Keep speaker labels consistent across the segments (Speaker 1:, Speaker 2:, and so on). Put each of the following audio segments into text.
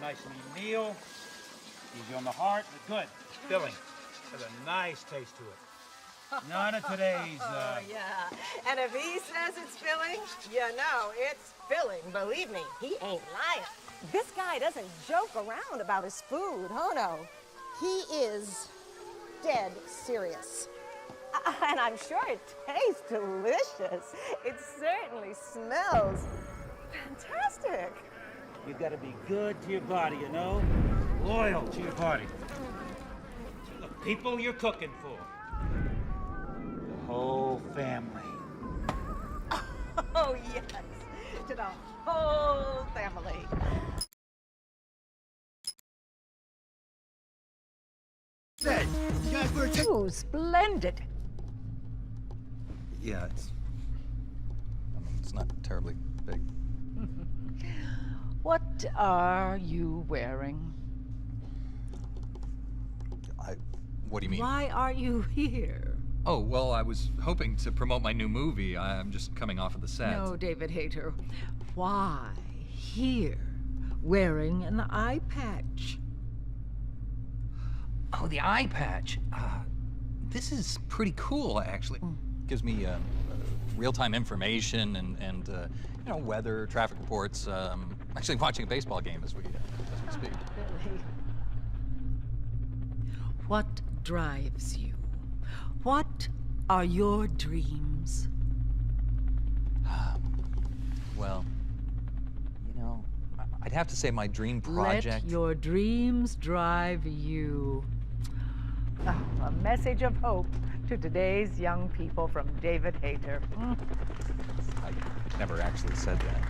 Speaker 1: nice and even meal. Easy on the heart, but good. Filling. Has a nice taste to it. None of today's,
Speaker 2: Oh, yeah. And if he says it's filling, you know it's filling. Believe me, he ain't lying. This guy doesn't joke around about his food. Oh, no. He is dead serious. And I'm sure it tastes delicious. It certainly smells fantastic.
Speaker 1: You gotta be good to your body, you know? Loyal to your body. To the people you're cooking for. The whole family.
Speaker 2: Oh, yes. To the whole family.
Speaker 3: Hey, you guys better take...
Speaker 2: Ooh, splendid.
Speaker 4: Yeah, it's not terribly big.
Speaker 5: What are you wearing?
Speaker 4: What do you mean?
Speaker 5: Why are you here?
Speaker 4: Oh, well, I was hoping to promote my new movie. I'm just coming off of the set.
Speaker 5: No, David Hayter. Why here, wearing an eye patch?
Speaker 4: Oh, the eye patch. This is pretty cool, actually. Gives me real-time information and you know, weather, traffic reports. I'm actually watching a baseball game as we speak.
Speaker 5: Really? What drives you? What are your dreams?
Speaker 4: Well, you know, I'd have to say my dream project...
Speaker 5: Let your dreams drive you. A message of hope to today's young people from David Hayter.
Speaker 4: I never actually said that.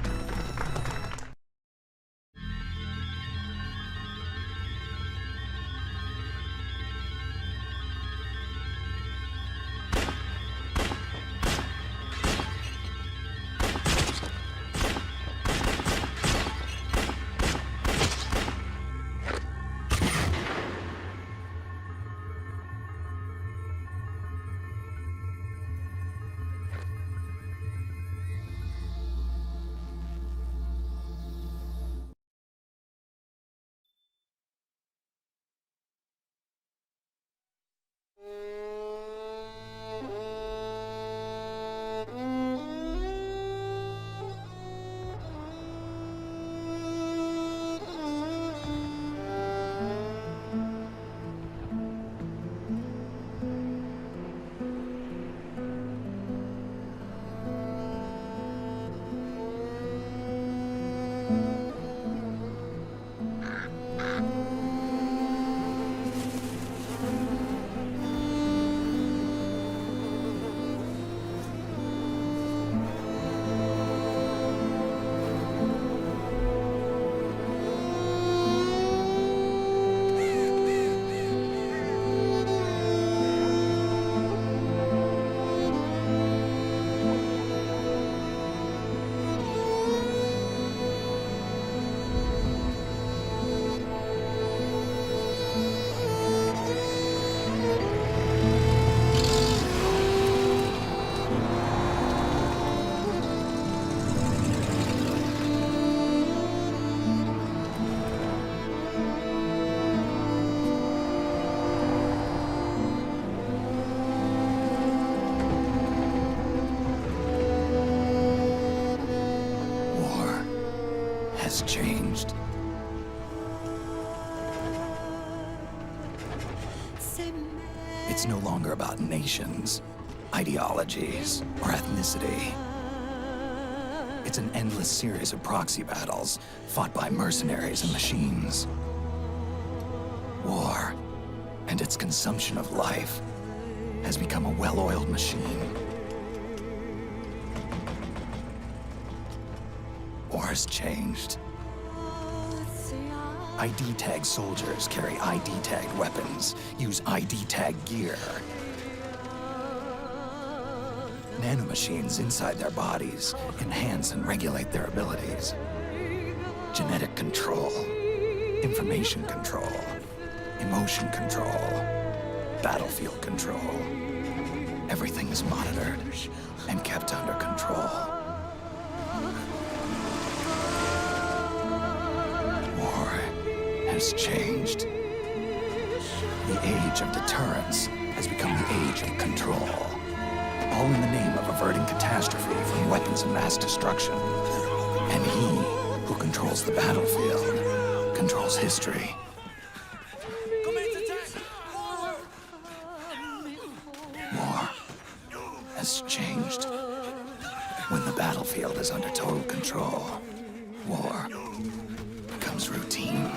Speaker 3: Changed. It's no longer about nations, ideologies, or ethnicity. It's an endless series of proxy battles fought by mercenaries and machines. War and its consumption of life has become a well-oiled machine. War has changed. ID-tagged soldiers carry ID-tagged weapons, use ID-tagged gear. Nanomachines inside their bodies enhance and regulate their abilities. Genetic control, information control, emotion control, battlefield control. Everything is monitored and kept under control. War times changed. The age of deterrence has become the age of control. All in the name of averting catastrophe from weapons of mass destruction. And he who controls the battlefield controls history. War has changed. When the battlefield is under total control, war becomes routine.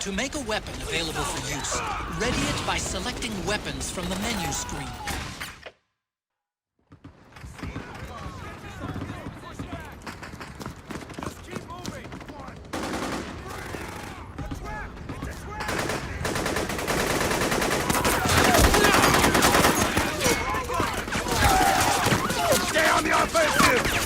Speaker 6: To make a weapon available for use, ready it by selecting weapons from the menu screen.
Speaker 7: Stay on the offensive!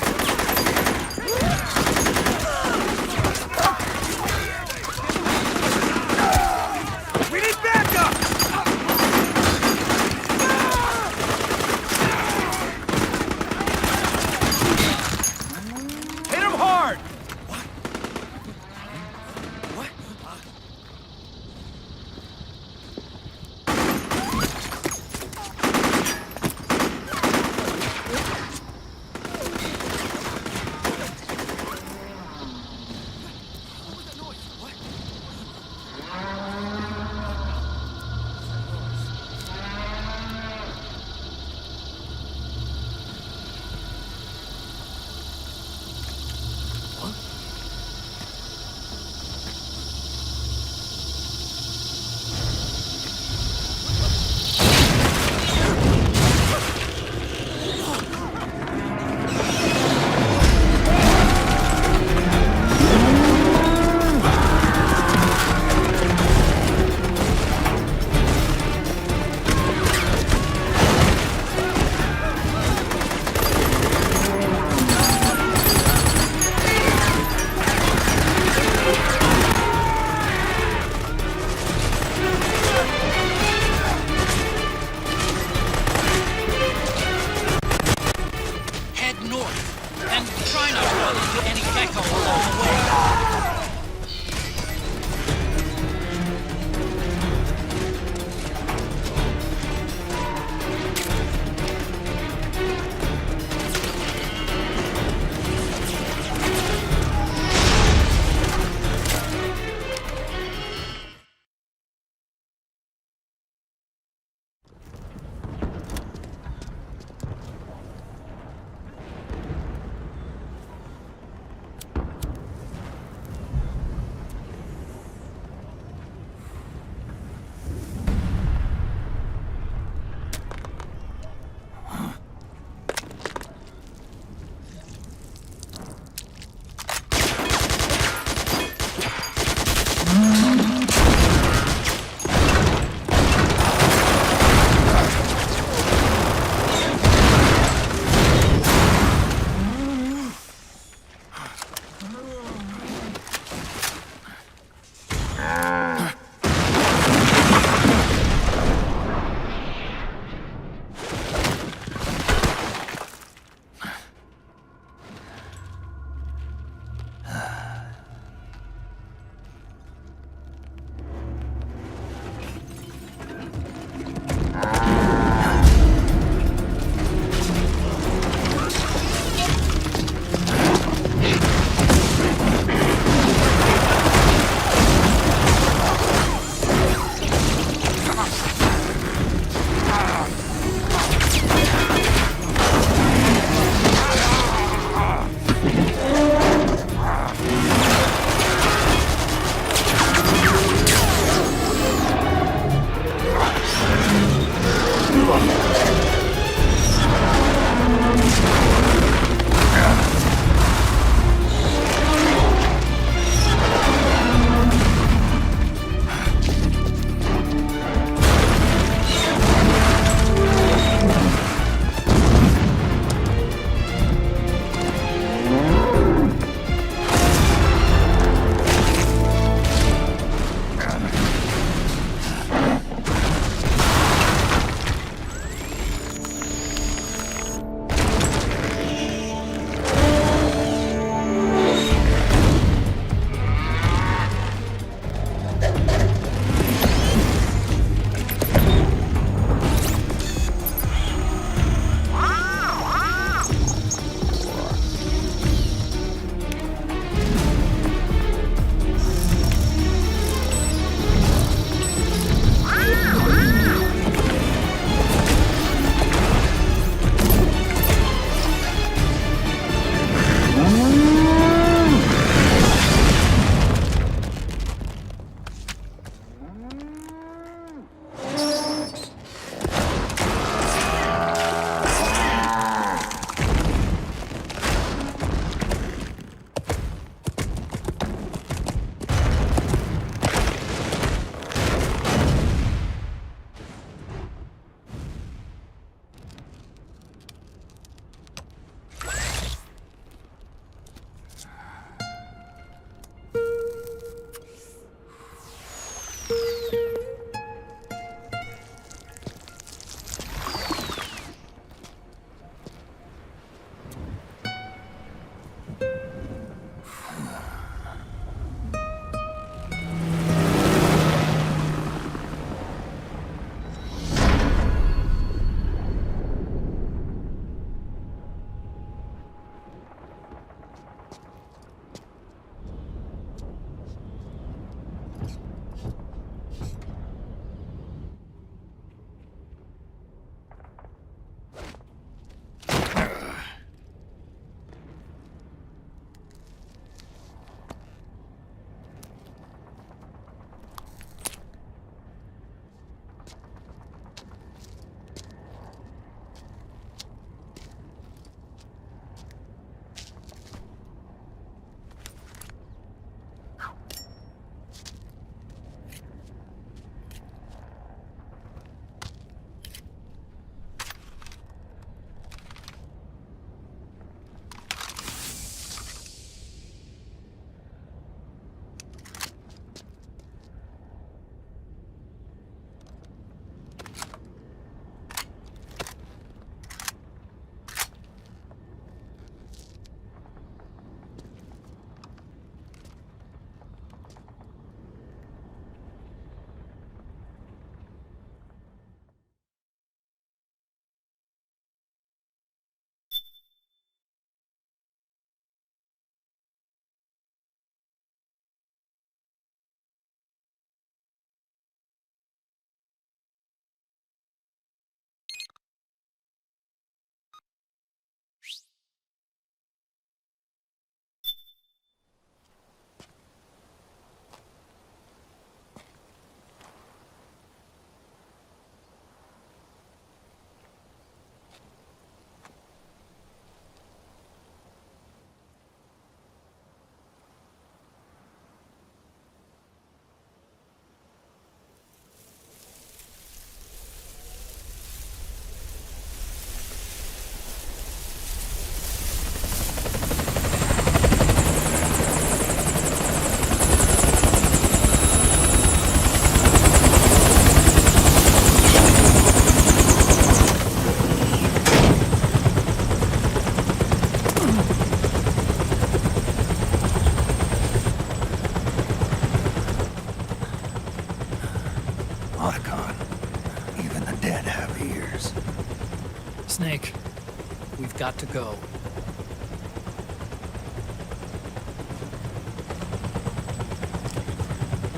Speaker 6: got to go.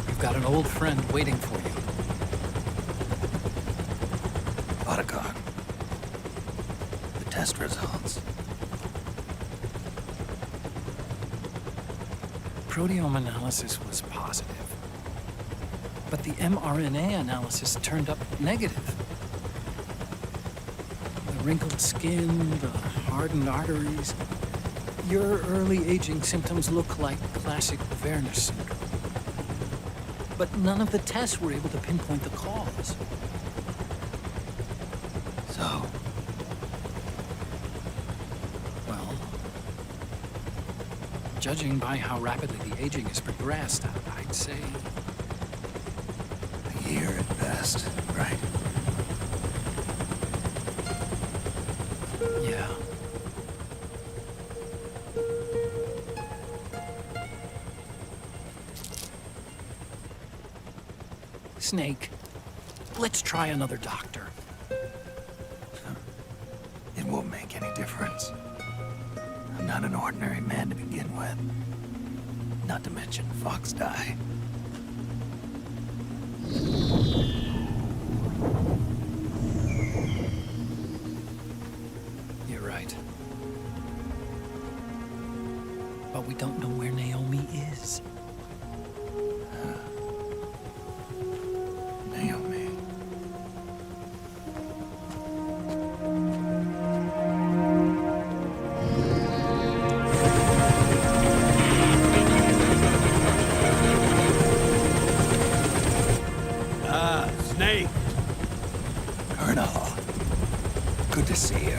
Speaker 6: You've got an old friend waiting for you.
Speaker 3: Otacon. The test results.
Speaker 6: Proteome analysis was positive, but the mRNA analysis turned up negative. The wrinkled skin, the hardened arteries. Your early aging symptoms look like classic Werner syndrome. But none of the tests were able to pinpoint the cause.
Speaker 3: So,
Speaker 6: Well, judging by how rapidly the aging has progressed, I'd say
Speaker 3: a year at best, right?
Speaker 6: yeah. Snake, let's try another doctor.
Speaker 3: It won't make any difference. I'm not an ordinary man to begin with. Not to mention Fox die.
Speaker 6: You're right. But we don't know where Naomi is.
Speaker 3: Naomi.
Speaker 7: Snake!
Speaker 3: Colonel. Good to see you.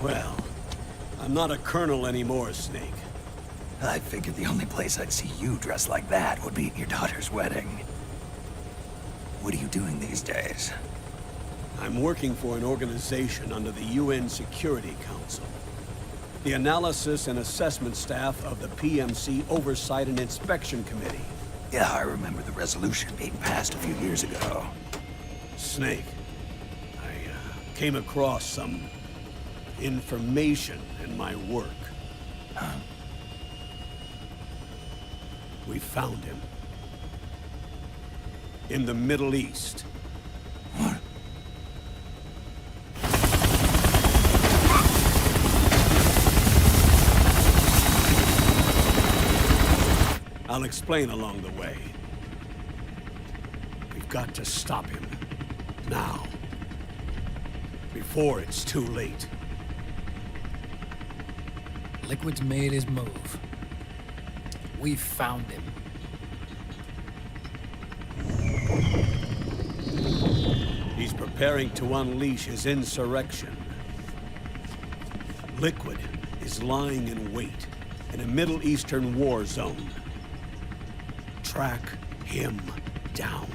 Speaker 7: Well, I'm not a colonel anymore, Snake.
Speaker 3: I figured the only place I'd see you dressed like that would be at your daughter's wedding. What are you doing these days?
Speaker 7: I'm working for an organization under the UN Security Council. The Analysis and Assessment Staff of the PMC Oversight and Inspection Committee.
Speaker 3: Yeah, I remember the resolution being passed a few years ago.
Speaker 7: Snake, I came across some information in my work.
Speaker 3: Huh?
Speaker 7: We found him. In the Middle East.
Speaker 3: What?
Speaker 7: I'll explain along the way. We've got to stop him. Now. Before it's too late.
Speaker 6: Liquid's made his move. We found him.
Speaker 7: He's preparing to unleash his insurrection. Liquid is lying in wait in a Middle Eastern war zone. Track him down.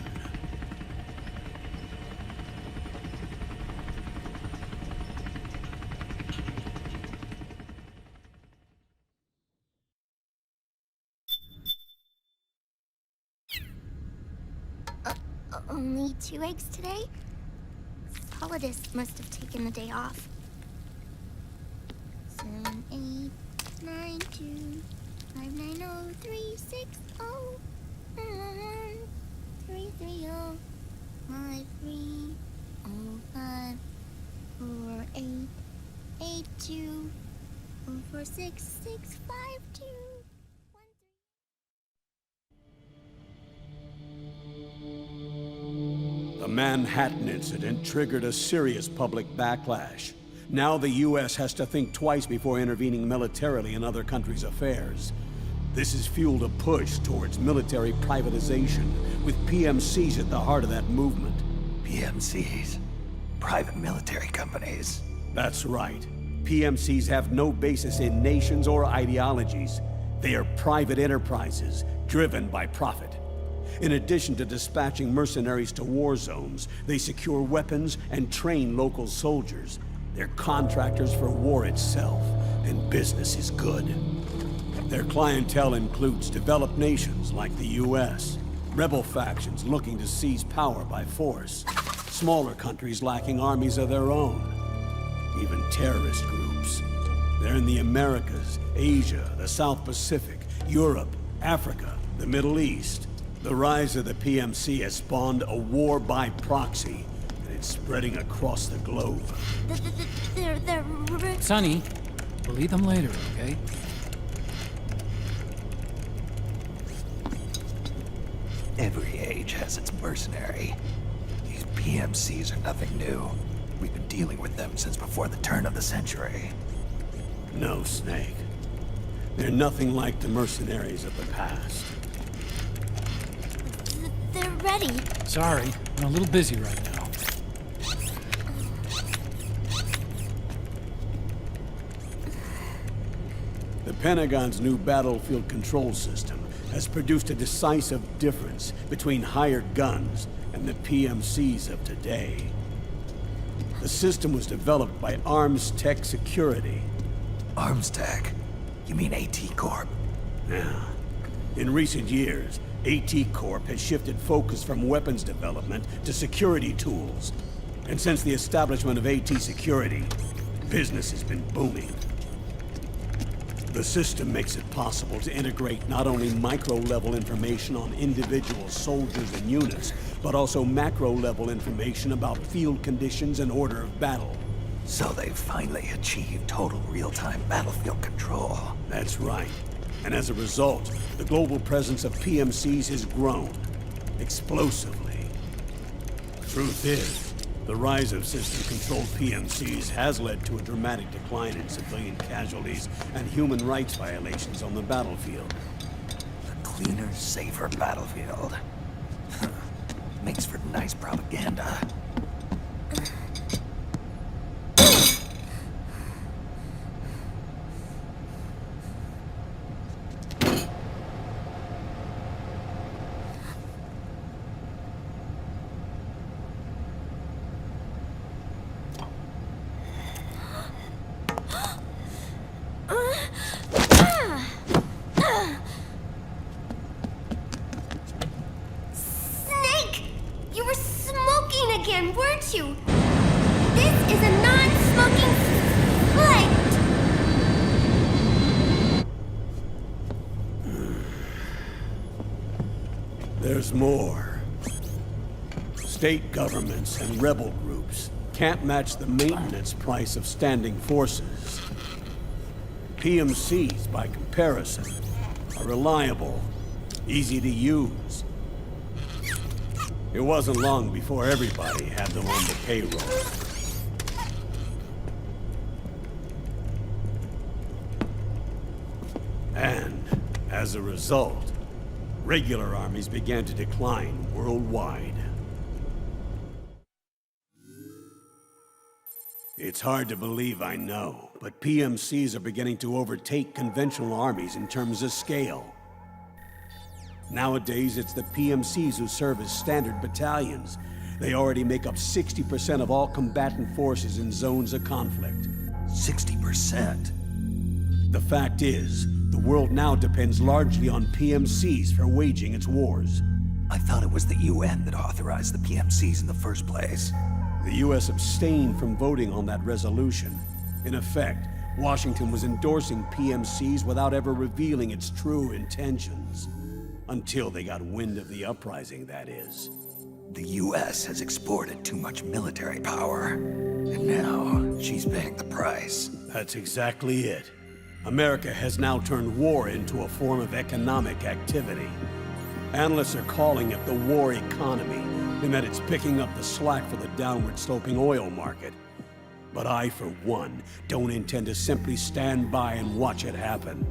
Speaker 8: Only 2 eggs today? Wildest must have taken the day off. 7, 8, 9, 2, 5, 9, 0, 3, 6, 0, 3, 3, 0, 5, 3, 0, 5, 4, 8, 8, 2, 0, 4, 6, 6, 5, 2.
Speaker 7: The Manhattan incident triggered a serious public backlash. Now the U.S. has to think twice before intervening militarily in other countries' affairs. This has fueled a push towards military privatization, with PMCs at the heart of that movement.
Speaker 3: PMCs? Private military companies?
Speaker 7: That's right. PMCs have no basis in nations or ideologies. They are private enterprises, driven by profit. In addition to dispatching mercenaries to war zones, they secure weapons and train local soldiers. They're contractors for war itself, and business is good. Their clientele includes developed nations like the U.S., rebel factions looking to seize power by force, smaller countries lacking armies of their own. Even terrorist groups. They're in the Americas, Asia, the South Pacific, Europe, Africa, the Middle East. The rise of the PMC has spawned a war by proxy, and it's spreading across the globe.
Speaker 8: They're...
Speaker 6: Sonny, we'll eat them later, okay?
Speaker 3: Every age has its mercenary. These PMCs are nothing new. We've been dealing with them since before the turn of the century.
Speaker 7: No, Snake. They're nothing like the mercenaries of the past.
Speaker 8: They're ready.
Speaker 6: Sorry, I'm a little busy right now.
Speaker 7: The Pentagon's new battlefield control system has produced a decisive difference between hired guns and the PMCs of today. The system was developed by Arms Tech Security.
Speaker 3: Arms Tech? You mean AT Corp?
Speaker 7: Yeah. In recent years, AT Corp has shifted focus from weapons development to security tools. And since the establishment of AT Security, business has been booming. The system makes it possible to integrate not only micro-level information on individual soldiers and units, but also macro-level information about field conditions and order of battle.
Speaker 3: So they've finally achieved total real-time battlefield control.
Speaker 7: That's right. And as a result, the global presence of PMCs has grown explosively. Truth is, the rise of system-controlled PMCs has led to a dramatic decline in civilian casualties and human rights violations on the battlefield.
Speaker 3: A cleaner, safer battlefield. Makes for nice propaganda.
Speaker 8: Snake! You were smoking again, weren't you? This is a non-smoking flight!
Speaker 7: There's more. State governments and rebel groups can't match the maintenance price of standing forces. PMCs, by comparison, are reliable, easy to use. It wasn't long before everybody had them on the payroll. And, as a result, regular armies began to decline worldwide. It's hard to believe, I know, but PMCs are beginning to overtake conventional armies in terms of scale. Nowadays, it's the PMCs who serve as standard battalions. They already make up 60% of all combatant forces in zones of conflict.
Speaker 3: 60%?
Speaker 7: The fact is, the world now depends largely on PMCs for waging its wars.
Speaker 3: I thought it was the UN that authorized the PMCs in the first place.
Speaker 7: The US abstained from voting on that resolution. In effect, Washington was endorsing PMCs without ever revealing its true intentions. Until they got wind of the uprising, that is.
Speaker 3: The US has exported too much military power, and now she's paying the price.
Speaker 7: That's exactly it. America has now turned war into a form of economic activity. Analysts are calling it the war economy, in that it's picking up the slack for the downward-sloping oil market. But I, for one, don't intend to simply stand by and watch it happen.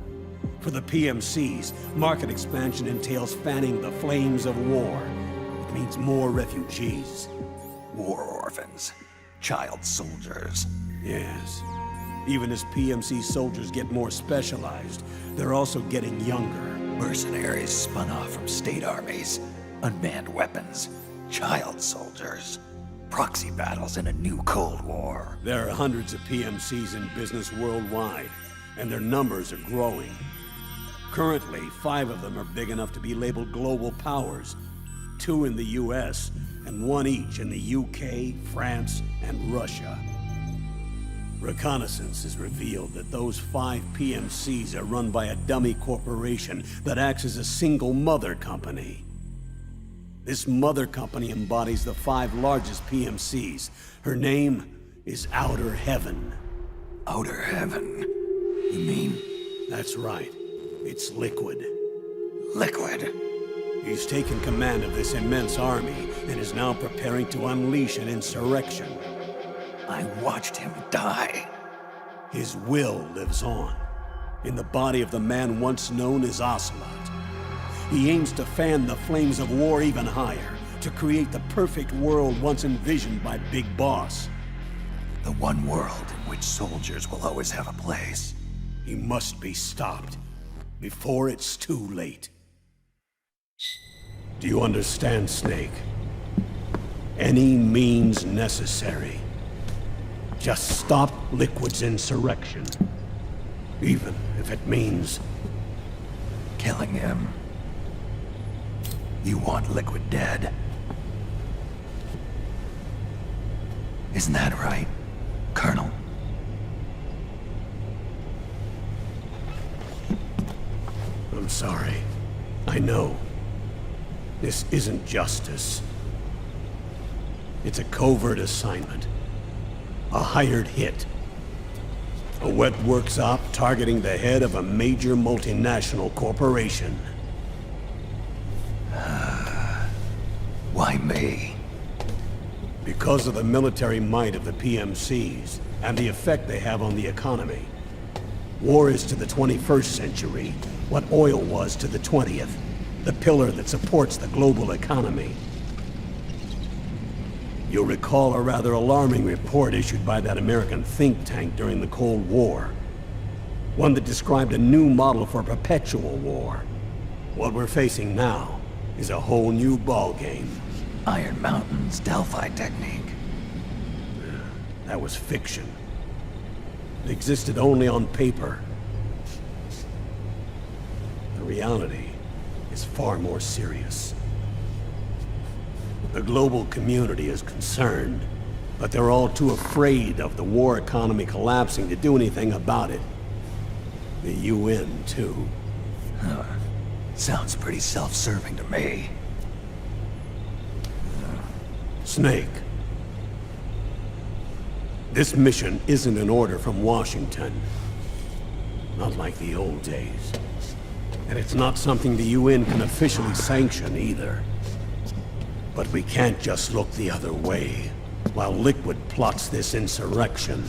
Speaker 7: For the PMCs, market expansion entails fanning the flames of war. It means more refugees.
Speaker 3: War orphans. Child soldiers.
Speaker 7: Yes. Even as PMC soldiers get more specialized, they're also getting younger.
Speaker 3: Mercenaries spun off from state armies. Unmanned weapons. Child soldiers. Proxy battles in a new Cold War.
Speaker 7: There are hundreds of PMCs in business worldwide, and their numbers are growing. Currently, 5 of them are big enough to be labeled global powers. 2 in the US, and 1 each in the UK, France, and Russia. Reconnaissance has revealed that those 5 PMCs are run by a dummy corporation that acts as a single mother company. This mother company embodies the 5 largest PMCs. Her name is Outer Heaven.
Speaker 3: Outer Heaven? You mean?
Speaker 7: That's right. It's Liquid.
Speaker 3: Liquid?
Speaker 7: He's taken command of this immense army and is now preparing to unleash an insurrection.
Speaker 3: I watched him die.
Speaker 7: His will lives on, in the body of the man once known as Ocelot. He aims to fan the flames of war even higher, to create the perfect world once envisioned by Big Boss.
Speaker 3: The one world in which soldiers will always have a place.
Speaker 7: He must be stopped, before it's too late. Do you understand, Snake? Any means necessary. Just stop Liquid's insurrection. Even if it means
Speaker 3: killing him. You want Liquid dead? Isn't that right, Colonel?
Speaker 7: I'm sorry. I know. This isn't justice. It's a covert assignment. A hired hit. A wet works op targeting the head of a major multinational corporation.
Speaker 3: Why me?
Speaker 7: Because of the military might of the PMCs and the effect they have on the economy. War is to the 21st century what oil was to the 20th, the pillar that supports the global economy. You'll recall a rather alarming report issued by that American think tank during the Cold War. One that described a new model for perpetual war. What we're facing now is a whole new ballgame.
Speaker 3: Iron Mountain's Delphi technique.
Speaker 7: That was fiction. It existed only on paper. The reality is far more serious. The global community is concerned, but they're all too afraid of the war economy collapsing to do anything about it. The UN, too.
Speaker 3: Sounds pretty self-serving to me.
Speaker 7: Snake. This mission isn't an order from Washington. Not like the old days. And it's not something the UN can officially sanction either. But we can't just look the other way while Liquid plots this insurrection.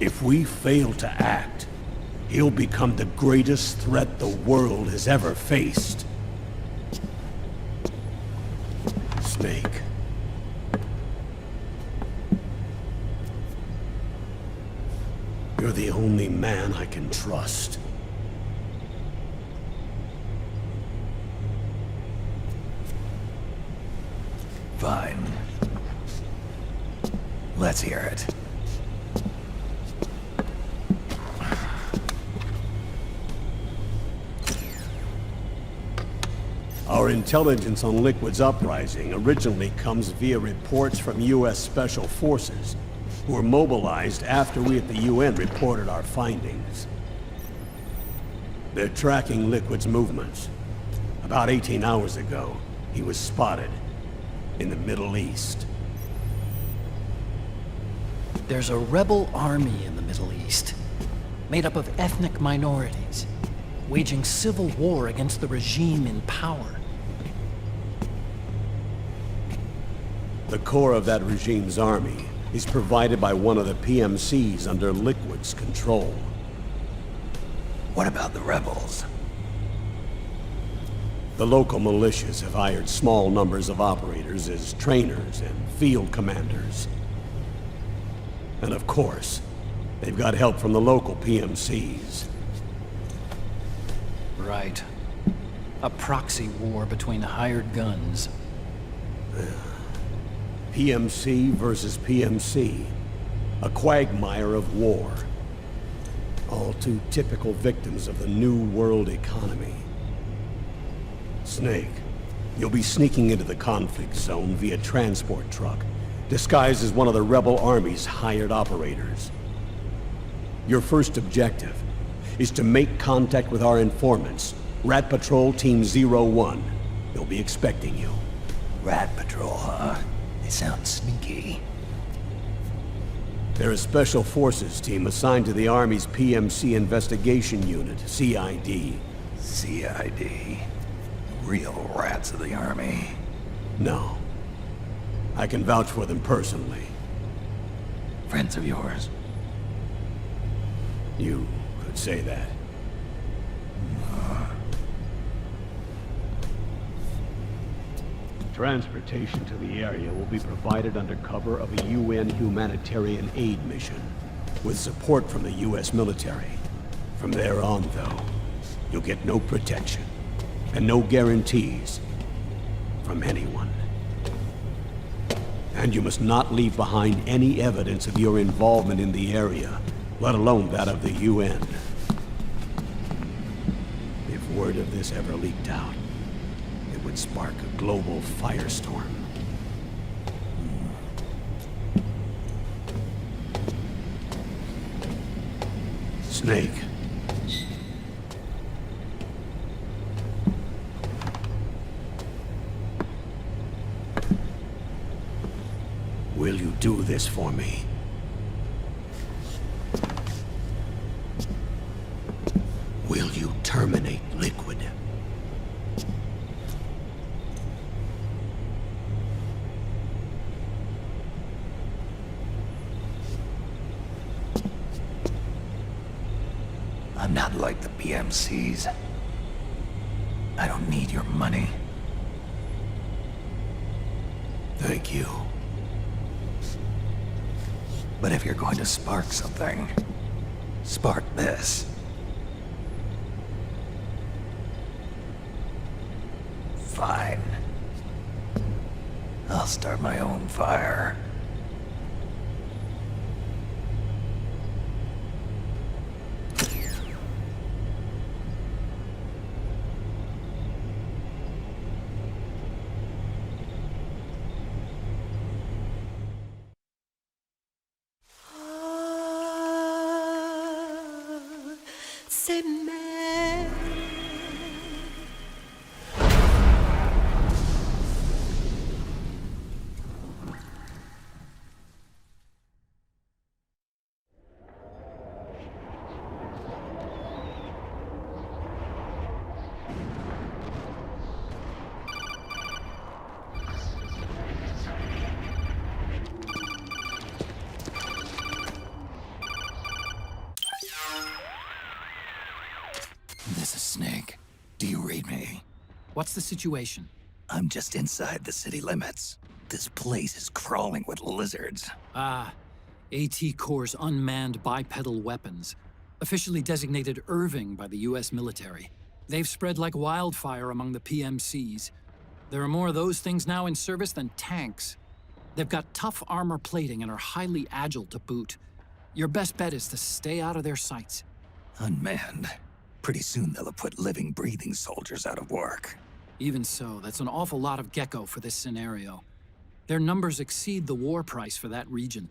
Speaker 7: If we fail to act, he'll become the greatest threat the world has ever faced. Snake. You're the only man I can trust.
Speaker 3: Fine. Let's hear it.
Speaker 7: Our intelligence on Liquid's uprising originally comes via reports from U.S. Special Forces, who were mobilized after we at the UN reported our findings. They're tracking Liquid's movements. About 18 hours ago, he was spotted in the Middle East.
Speaker 6: There's a rebel army in the Middle East, made up of ethnic minorities, waging civil war against the regime in power.
Speaker 7: The core of that regime's army is provided by one of the PMCs under Liquid's control.
Speaker 3: What about the rebels?
Speaker 7: The local militias have hired small numbers of operators as trainers and field commanders. And of course, they've got help from the local PMCs.
Speaker 6: Right. A proxy war between hired guns.
Speaker 7: PMC versus PMC. A quagmire of war. All too typical victims of the new world economy. Snake, You'll be sneaking into the conflict zone via transport truck, disguised as one of the rebel army's hired operators. Your first objective is to make contact with our informants, Rat Patrol Team 01. They'll be expecting you.
Speaker 3: Rat Patrol, huh? They sound sneaky.
Speaker 7: They're a special forces team assigned to the Army's PMC Investigation Unit, CID.
Speaker 3: CID. Real rats of the Army.
Speaker 7: No. I can vouch for them personally.
Speaker 3: Friends of yours?
Speaker 7: You could say that. Transportation to the area will be provided under cover of a UN humanitarian aid mission, with support from the US military. From there on, though, you'll get no protection, and no guarantees from anyone. And you must not leave behind any evidence of your involvement in the area, let alone that of the UN. If word of this ever leaked out, it would spark a global firestorm. Snake. Will you do this for me? Will you terminate Liquid?
Speaker 3: I'm not like the PMCs. I don't need your money.
Speaker 7: Thank you.
Speaker 3: But if you're going to spark something, spark this. Fine. I'll start my own fire. This is Snake. Do you read me?
Speaker 6: What's the situation?
Speaker 3: I'm just inside the city limits. This place is crawling with lizards.
Speaker 6: Ah, AT Corps' unmanned bipedal weapons, officially designated Irving by the US military. They've spread like wildfire among the PMCs. There are more of those things now in service than tanks. They've got tough armor plating and are highly agile to boot. Your best bet is to stay out of their sights.
Speaker 3: Unmanned. Pretty soon they'll have put living, breathing soldiers out of work.
Speaker 6: Even so, that's an awful lot of gecko for this scenario. Their numbers exceed the war price for that region.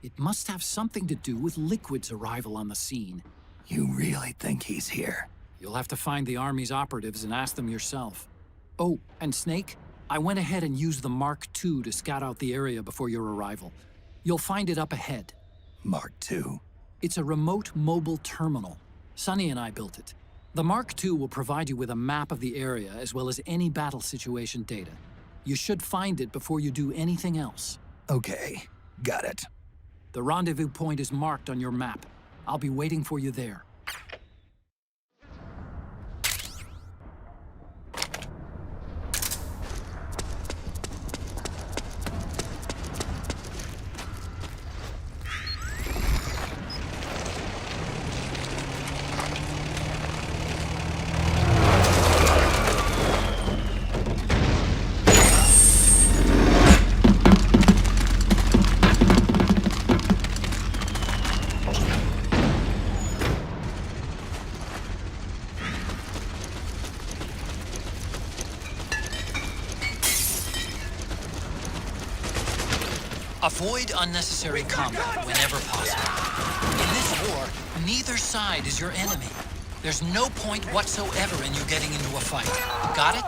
Speaker 6: It must have something to do with Liquid's arrival on the scene.
Speaker 3: You really think he's here?
Speaker 6: You'll have to find the Army's operatives and ask them yourself. Oh, and Snake, I went ahead and used the Mark II to scout out the area before your arrival. You'll find it up ahead.
Speaker 3: Mark II?
Speaker 6: It's a remote mobile terminal. Sonny and I built it. The Mark II will provide you with a map of the area as well as any battle situation data. You should find it before you do anything else.
Speaker 3: Okay, got it.
Speaker 6: The rendezvous point is marked on your map. I'll be waiting for you there. Avoid unnecessary combat whenever possible. In this war, neither side is your enemy. There's no point whatsoever in you getting into a fight. Got it?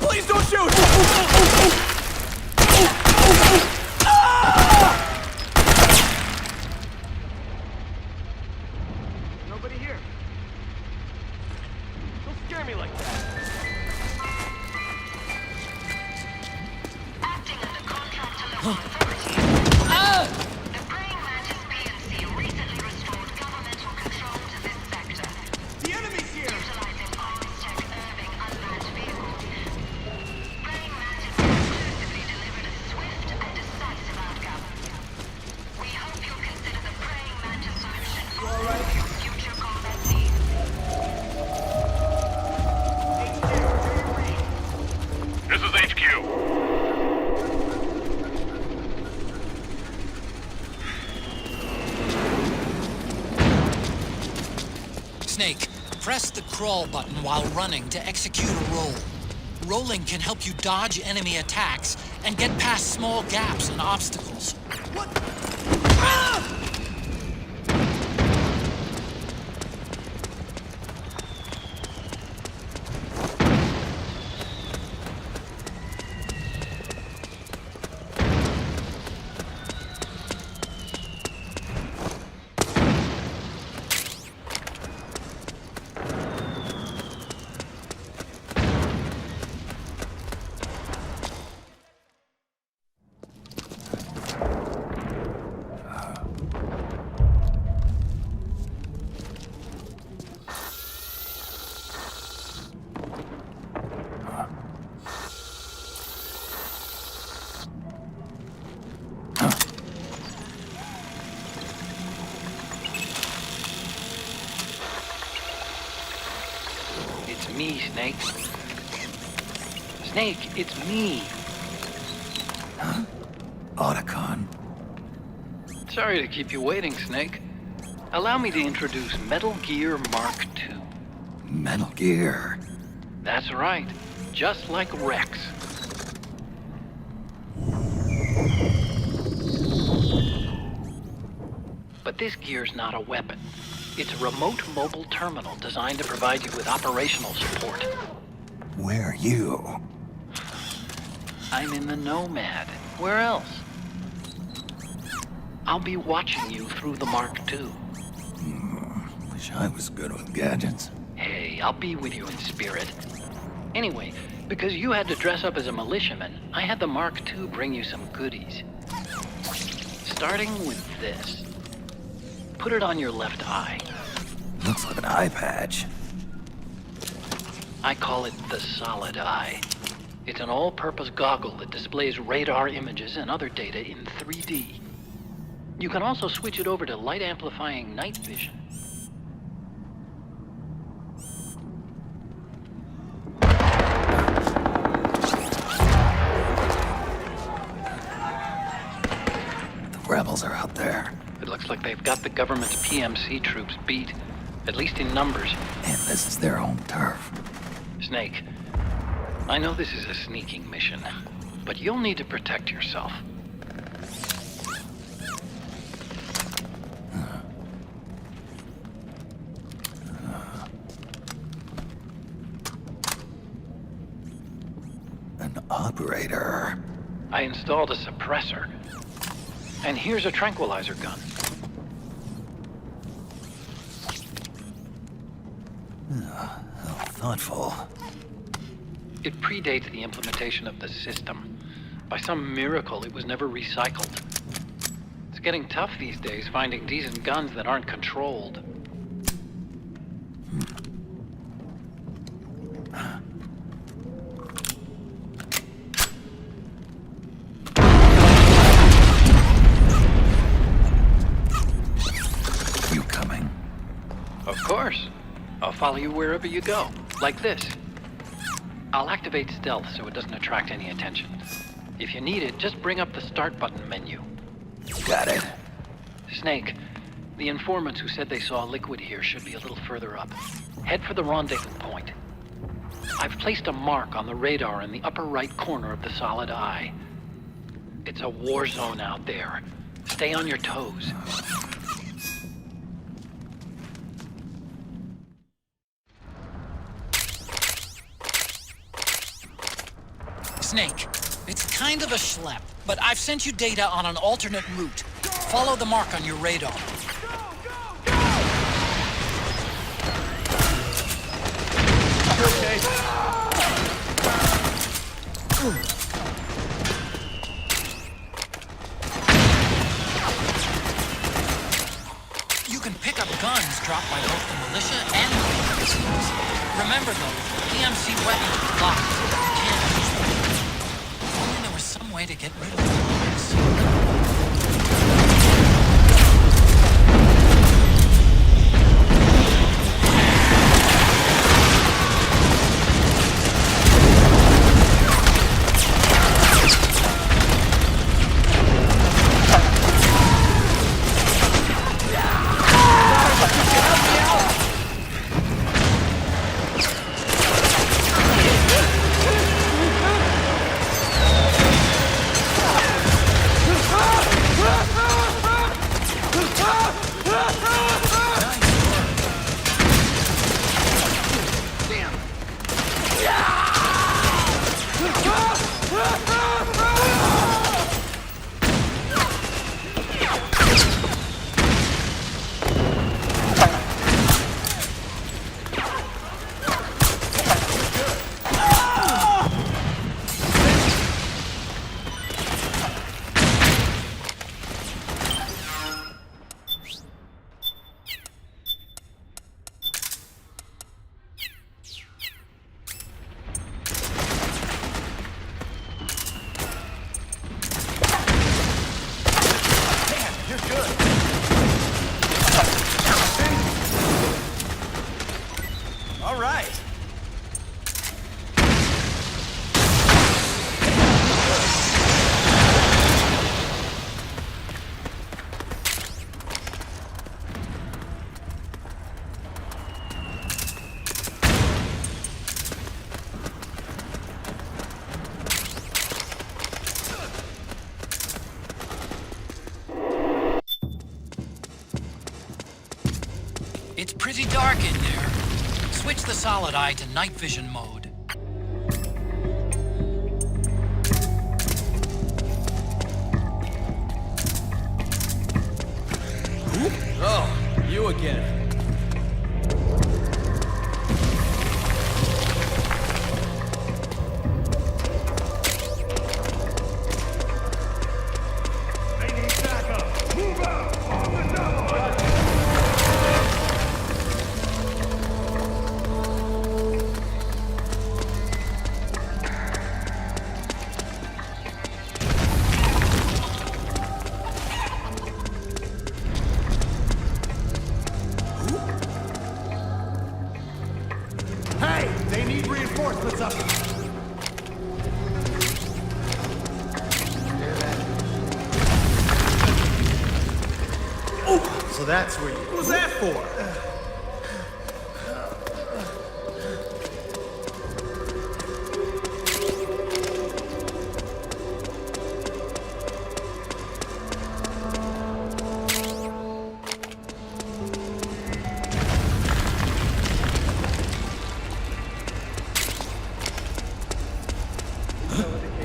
Speaker 7: Please don't shoot!
Speaker 9: Nobody here. Don't scare me like that.
Speaker 10: Acting under contract to local authorities. The Praying Mantis PNC recently restored governmental control to this sector.
Speaker 9: The enemy's here!
Speaker 10: Utilizing Iris Tech Irving unmanned vehicles. Praying Mantis exclusively delivered a swift and decisive outcome. We hope you'll consider the Praying Mantis solution for all of your future combat needs.
Speaker 11: This is HQ.
Speaker 6: Snake, press the crawl button while running to execute a roll. Rolling can help you dodge enemy attacks and get past small gaps and obstacles.
Speaker 9: What?
Speaker 12: It's me, Snake. Snake, it's me.
Speaker 3: Otacon.
Speaker 12: Sorry to keep you waiting, Snake. Allow me to introduce Metal Gear Mark II.
Speaker 3: Metal Gear.
Speaker 12: That's right. Just like Rex. But this gear's not a weapon. It's a remote mobile terminal designed to provide you with operational support.
Speaker 3: Where are you?
Speaker 12: I'm in the Nomad. Where else? I'll be watching you through the Mark II.
Speaker 3: Wish I was good with gadgets.
Speaker 12: Hey, I'll be with you in spirit. Anyway, because you had to dress up as a militiaman, I had the Mark II bring you some goodies. Starting with this. Put it on your left eye.
Speaker 3: Looks like an eye patch.
Speaker 12: I call it the Solid Eye. It's an all-purpose goggle that displays radar images and other data in 3D. You can also switch it over to light-amplifying night vision.
Speaker 3: The rebels are out there.
Speaker 12: It looks like they've got the government's PMC troops beat, at least in numbers.
Speaker 3: And this is their home turf.
Speaker 12: Snake, I know this is a sneaking mission, but you'll need to protect yourself.
Speaker 3: An operator.
Speaker 12: I installed a suppressor. And here's a tranquilizer gun.
Speaker 3: How thoughtful.
Speaker 12: It predates the implementation of the system. By some miracle, it was never recycled. It's getting tough these days finding decent guns that aren't controlled.
Speaker 3: You coming?
Speaker 12: Of course. I'll follow you wherever you go. Like this. I'll activate stealth so it doesn't attract any attention. If you need it, just bring up the start button menu.
Speaker 3: Got it.
Speaker 12: Snake, the informants who said they saw liquid here should be a little further up. Head for the rendezvous point. I've placed a mark on the radar in the upper right corner of the solid eye. It's a war zone out there. Stay on your toes.
Speaker 6: Snake, it's kind of a schlep, but I've sent you data on an alternate route. Follow the mark on your radar.
Speaker 9: Okay.
Speaker 6: You can pick up guns dropped by both the militia and the PMCs. Remember though, PMC weapons are locked. You can't use them. If only there was some way to get rid of them. It's pretty dark in there. Switch the solid eye to night vision mode.
Speaker 9: Oh, you again. Reinforcements up. Oh, so that's where you... What was that for?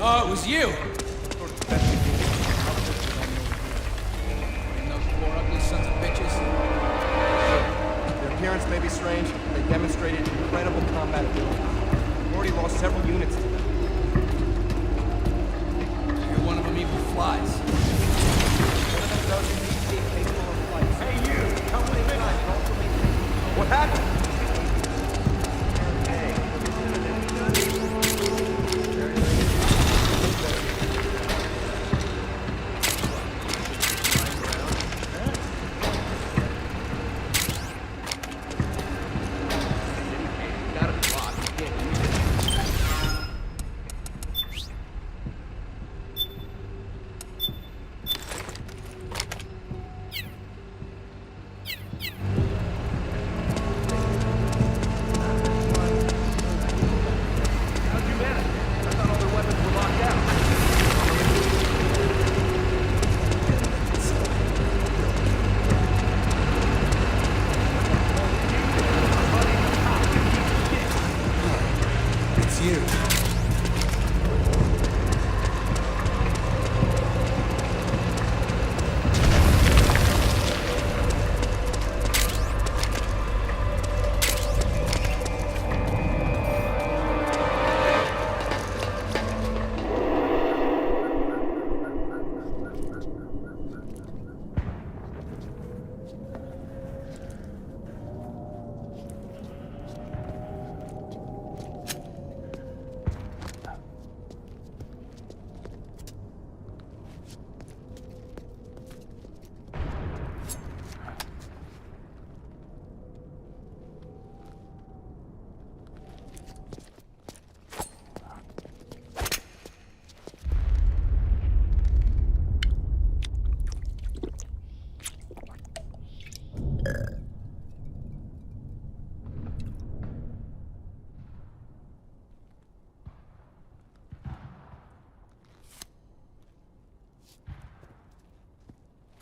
Speaker 6: Oh, it was you! And those four ugly sons of bitches.
Speaker 9: Their appearance may be strange, but they demonstrated incredible combat ability. We've already lost several units to them.
Speaker 6: You're one of them even flies.
Speaker 9: One of them does indeed seem capable of flight. Hey, you! Come with me! What happened?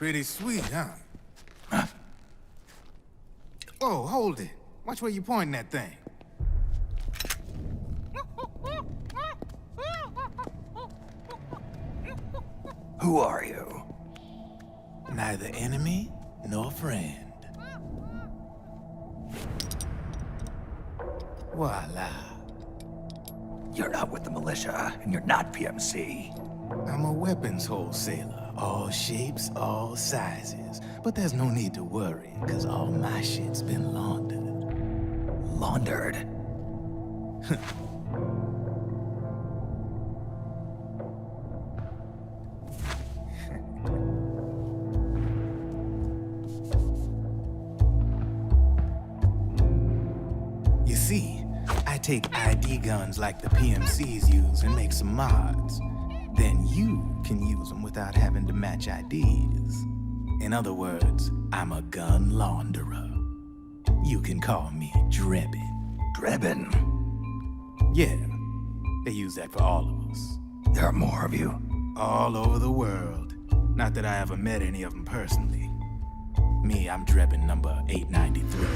Speaker 13: Pretty sweet, huh? Whoa, hold it. Watch where you pointing that thing.
Speaker 3: Who are you?
Speaker 13: Neither enemy nor friend. Voila.
Speaker 3: You're not with the militia, and you're not PMC.
Speaker 13: I'm a weapons wholesaler. All shapes, all sizes. But there's no need to worry, because all my shit's been laundered.
Speaker 3: Laundered?
Speaker 13: You see, I take ID guns like the PMCs use and make some mods. Then you can use them without having to match IDs. In other words, I'm a gun launderer. You can call me Drebin.
Speaker 3: Drebin?
Speaker 13: Yeah, they use that for all of us.
Speaker 3: There are more of you?
Speaker 13: All over the world. Not that I ever met any of them personally. Me, I'm Drebin number 893.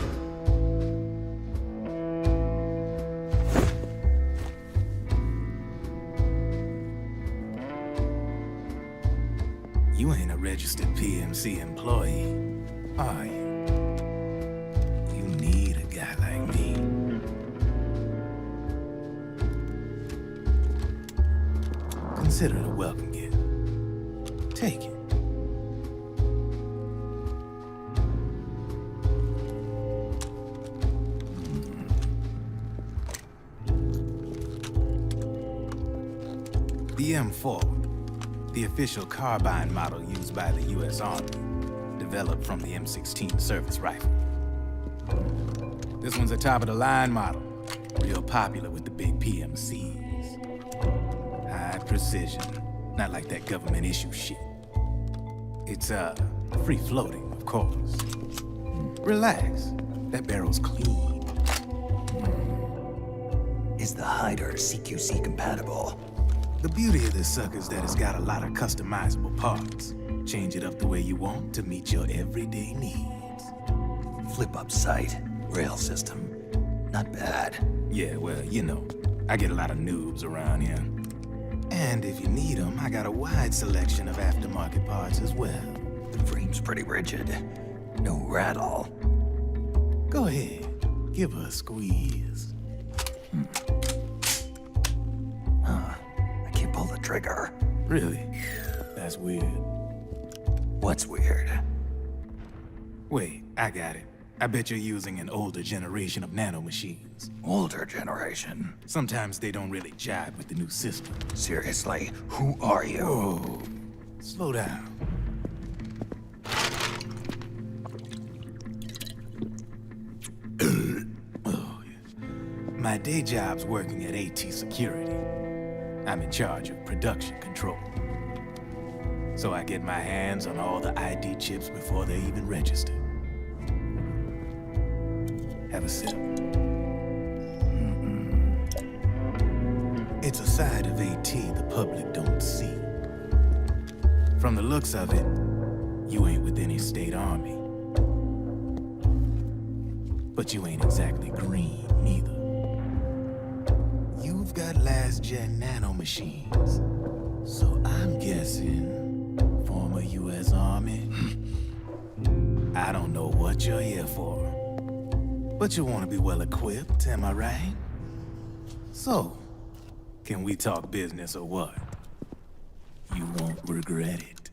Speaker 13: You ain't a registered PMC employee, are you? You need a guy like me. Consider it a welcome gift. Take it. The M4, the official carbine model used by the U.S. Army, developed from the M16 service rifle. This one's a top-of-the-line model, real popular with the big PMCs. High precision, not like that government issue shit. It's, free-floating, of course. Relax, that barrel's clean.
Speaker 3: Is the hider CQC compatible?
Speaker 13: The beauty of this sucker is that it's got a lot of customizable parts. Change it up the way you want to meet your everyday needs.
Speaker 3: Flip-up sight, rail system. Not bad.
Speaker 13: Yeah, well, you know, I get a lot of noobs around here. And if you need them, I got a wide selection of aftermarket parts as well.
Speaker 3: The frame's pretty rigid. No rattle.
Speaker 13: Go ahead, give her a squeeze.
Speaker 3: I can't pull the trigger.
Speaker 13: Really? That's weird.
Speaker 3: What's weird?
Speaker 13: Wait, I got it. I bet you're using an older generation of nanomachines.
Speaker 3: Older generation?
Speaker 13: Sometimes they don't really jive with the new system.
Speaker 3: Seriously, who are you?
Speaker 13: Whoa. Slow down. Oh, yeah. My day job's working at AT Security. I'm in charge of production control. So I get my hands on all the ID chips before they even register. Have a sip. It's a side of AT the public don't see. From the looks of it, you ain't with any state army. But you ain't exactly green, neither. You've got last-gen nanomachines. So I'm guessing former U.S. Army. I don't know what you're here for. But you want to be well-equipped, am I right? So, can we talk business or what? You won't regret it.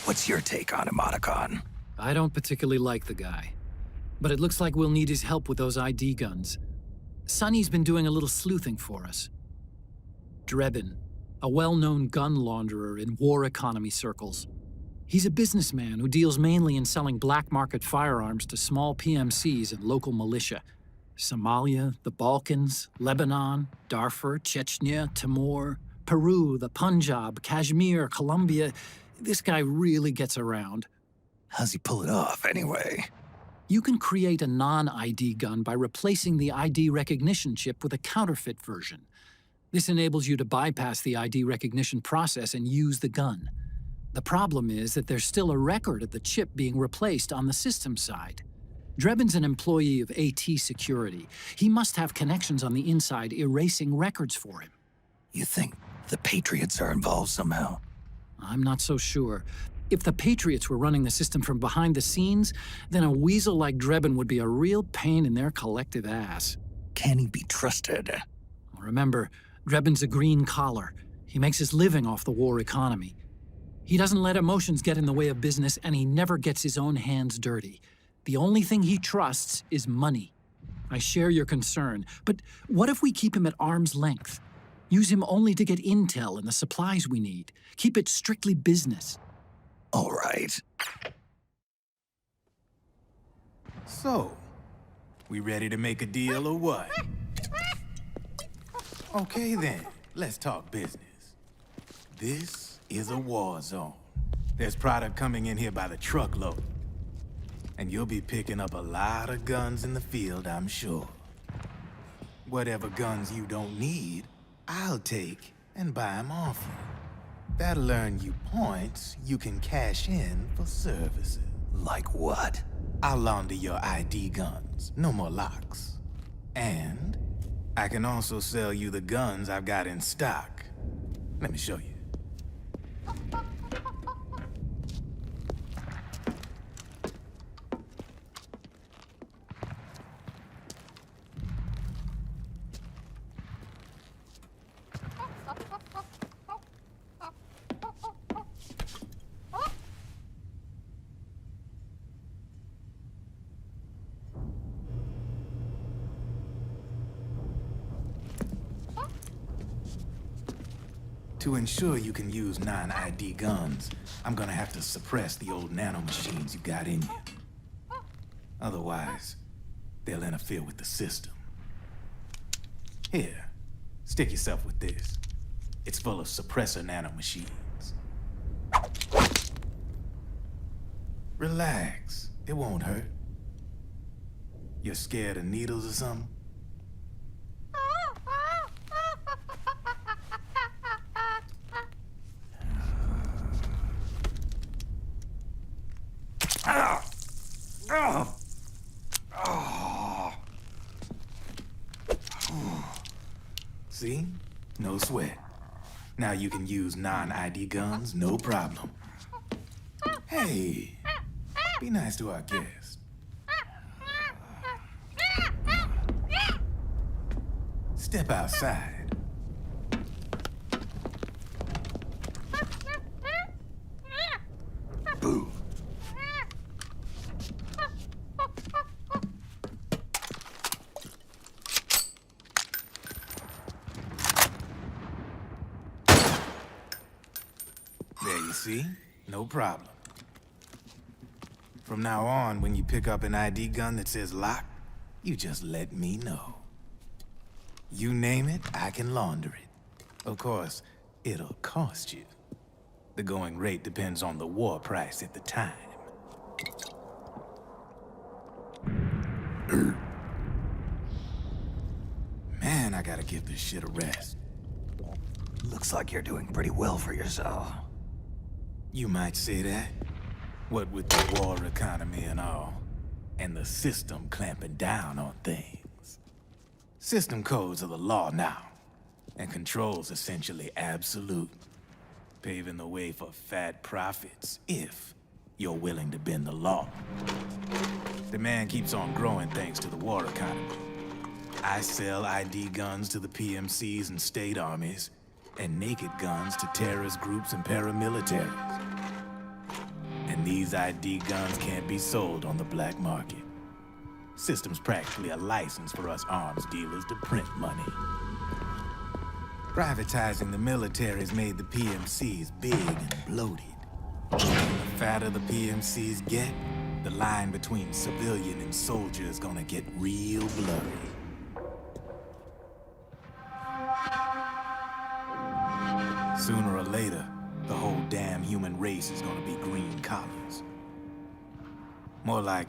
Speaker 3: What's your take on Emoticon?
Speaker 6: I don't particularly like the guy. But it looks like we'll need his help with those ID guns. Sonny's been doing a little sleuthing for us. Drebin, a well-known gun launderer in war economy circles. He's a businessman who deals mainly in selling black market firearms to small PMCs and local militia. Somalia, the Balkans, Lebanon, Darfur, Chechnya, Timor, Peru, the Punjab, Kashmir, Colombia. This guy really gets around.
Speaker 3: How's he pull it off, anyway?
Speaker 6: You can create a non-ID gun by replacing the ID recognition chip with a counterfeit version. This enables you to bypass the ID recognition process and use the gun. The problem is that there's still a record of the chip being replaced on the system side. Drebin's an employee of AT Security. He must have connections on the inside erasing records for him.
Speaker 3: You think the Patriots are involved somehow?
Speaker 6: I'm not so sure. If the Patriots were running the system from behind the scenes, then a weasel like Drebin would be a real pain in their collective ass.
Speaker 3: Can he be trusted?
Speaker 6: Remember, Drebin's a green collar. He makes his living off the war economy. He doesn't let emotions get in the way of business, and he never gets his own hands dirty. The only thing he trusts is money. I share your concern, but what if we keep him at arm's length? Use him only to get intel and the supplies we need. Keep it strictly business.
Speaker 3: All right.
Speaker 13: So, we ready to make a deal or what? Okay then, let's talk business. This is a war zone. There's product coming in here by the truckload. And you'll be picking up a lot of guns in the field, I'm sure. Whatever guns you don't need, I'll take and buy them off you. That'll earn you points you can cash in for services.
Speaker 3: Like what?
Speaker 13: I'll launder your ID guns, no more locks. And I can also sell you the guns I've got in stock. Let me show you. To ensure you can use non-ID guns, I'm gonna have to suppress the old nanomachines you got in you. Otherwise, they'll interfere with the system. Here, stick yourself with this. It's full of suppressor nanomachines. Relax, it won't hurt. You're scared of needles or something? See? No sweat. Now you can use non-ID guns, no problem. Hey, be nice to our guest. Step outside.
Speaker 3: Boo.
Speaker 13: There you see? No problem. From now on, when you pick up an ID gun that says lock, you just let me know. You name it, I can launder it. Of course, it'll cost you. The going rate depends on the war price at the time. Man, I gotta give this shit a rest.
Speaker 3: Looks like you're doing pretty well for yourself.
Speaker 13: You might say that. What with the war economy and all, and the system clamping down on things. System codes are the law now, and control's essentially absolute, paving the way for fat profits if you're willing to bend the law. Demand keeps on growing thanks to the war economy. I sell ID guns to the PMCs and state armies, and naked guns to terrorist groups and paramilitaries. And these ID guns can't be sold on the black market. System's practically a license for us arms dealers to print money. Privatizing the military's made the PMCs big and bloated. The fatter the PMCs get, the line between civilian and soldier is gonna get real blurry. Sooner or later, the whole damn human race is gonna be green collars. More like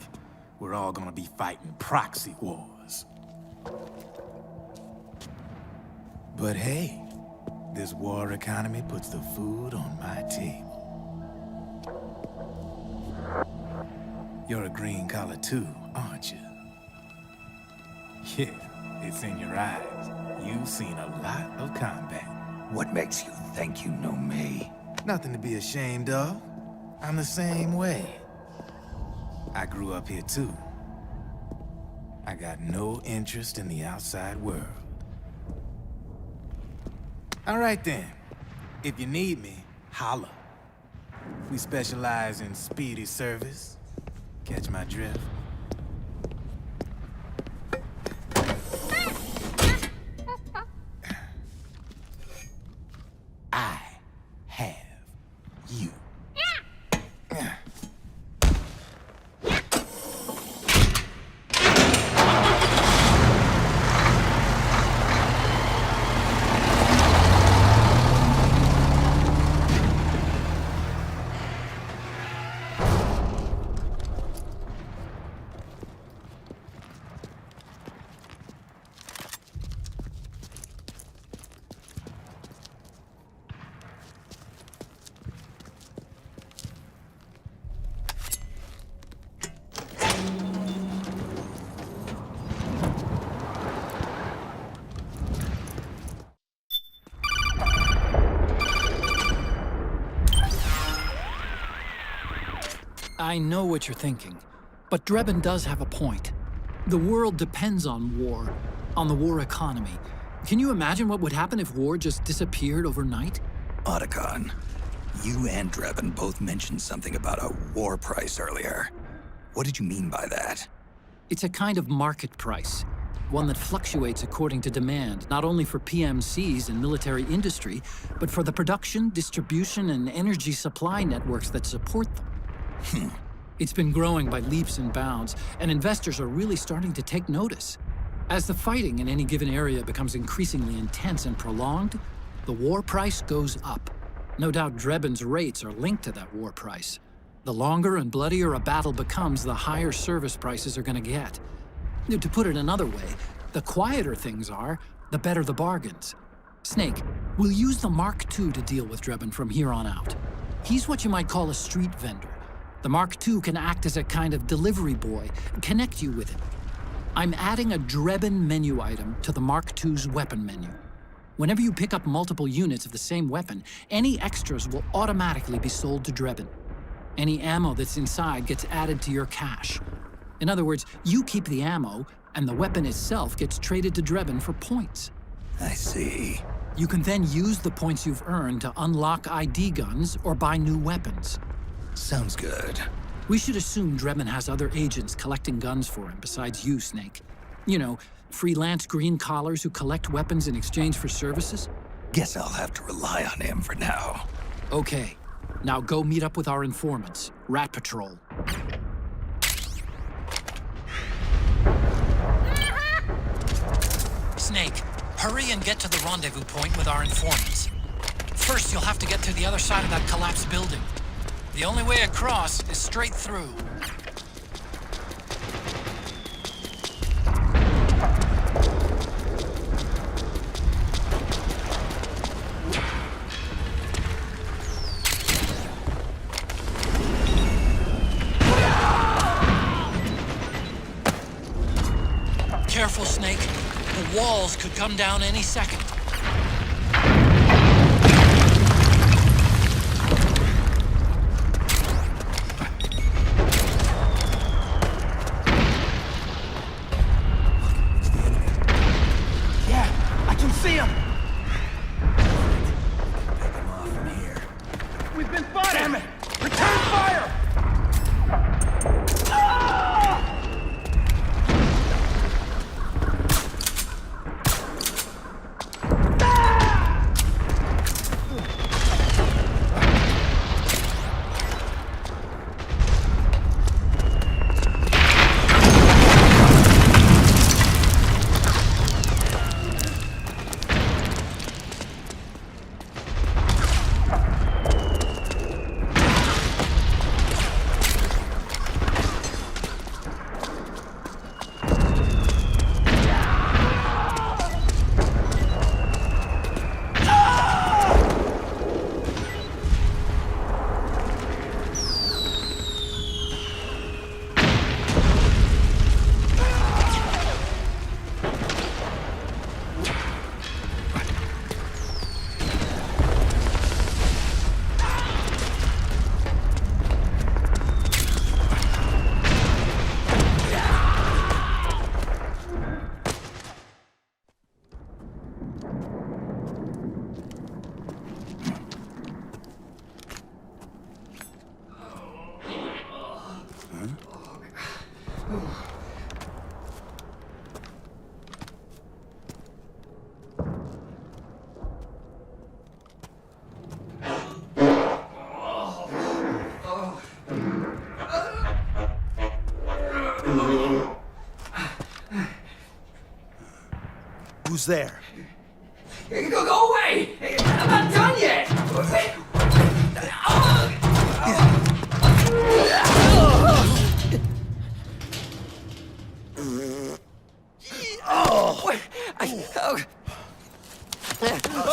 Speaker 13: we're all gonna be fighting proxy wars. But hey, this war economy puts the food on my table. You're a green collar too, aren't you? Yeah, it's in your eyes. You've seen a lot of combat.
Speaker 3: What makes you think you know me?
Speaker 13: Nothing to be ashamed of. I'm the same way. I grew up here too. I got no interest in the outside world. All right then. If you need me, holla. We specialize in speedy service. Catch my drift? I have you.
Speaker 6: I know what you're thinking, but Drebin does have a point. The world depends on war, on the war economy. Can you imagine what would happen if war just disappeared overnight?
Speaker 3: Otacon, you and Drebin both mentioned something about a war price earlier. What did you mean by that?
Speaker 6: It's a kind of market price, one that fluctuates according to demand, not only for PMCs and military industry, but for the production, distribution, and energy supply networks that support them. It's been growing by leaps and bounds, and investors are really starting to take notice. As the fighting in any given area becomes increasingly intense and prolonged, the war price goes up. No doubt Drebin's rates are linked to that war price. The longer and bloodier a battle becomes, the higher service prices are going to get. To put it another way, the quieter things are, the better the bargains. Snake, we'll use the Mark II to deal with Drebin from here on out. He's what you might call a street vendor. The Mark II can act as a kind of delivery boy, connect you with him. I'm adding a Drebin menu item to the Mark II's weapon menu. Whenever you pick up multiple units of the same weapon, any extras will automatically be sold to Drebin. Any ammo that's inside gets added to your cache. In other words, you keep the ammo, and the weapon itself gets traded to Drebin for points.
Speaker 3: I see.
Speaker 6: You can then use the points you've earned to unlock ID guns or buy new weapons.
Speaker 3: Sounds good.
Speaker 6: We should assume Drebin has other agents collecting guns for him besides you, Snake. You know, freelance green collars who collect weapons in exchange for services?
Speaker 3: Guess I'll have to rely on him for now.
Speaker 6: Okay. Now go meet up with our informants, Rat Patrol. Snake, hurry and get to the rendezvous point with our informants. First, you'll have to get to the other side of that collapsed building. The only way across is straight through. Careful, Snake. The walls could come down any second.
Speaker 14: Who's there?
Speaker 3: Go away! I'm not done yet!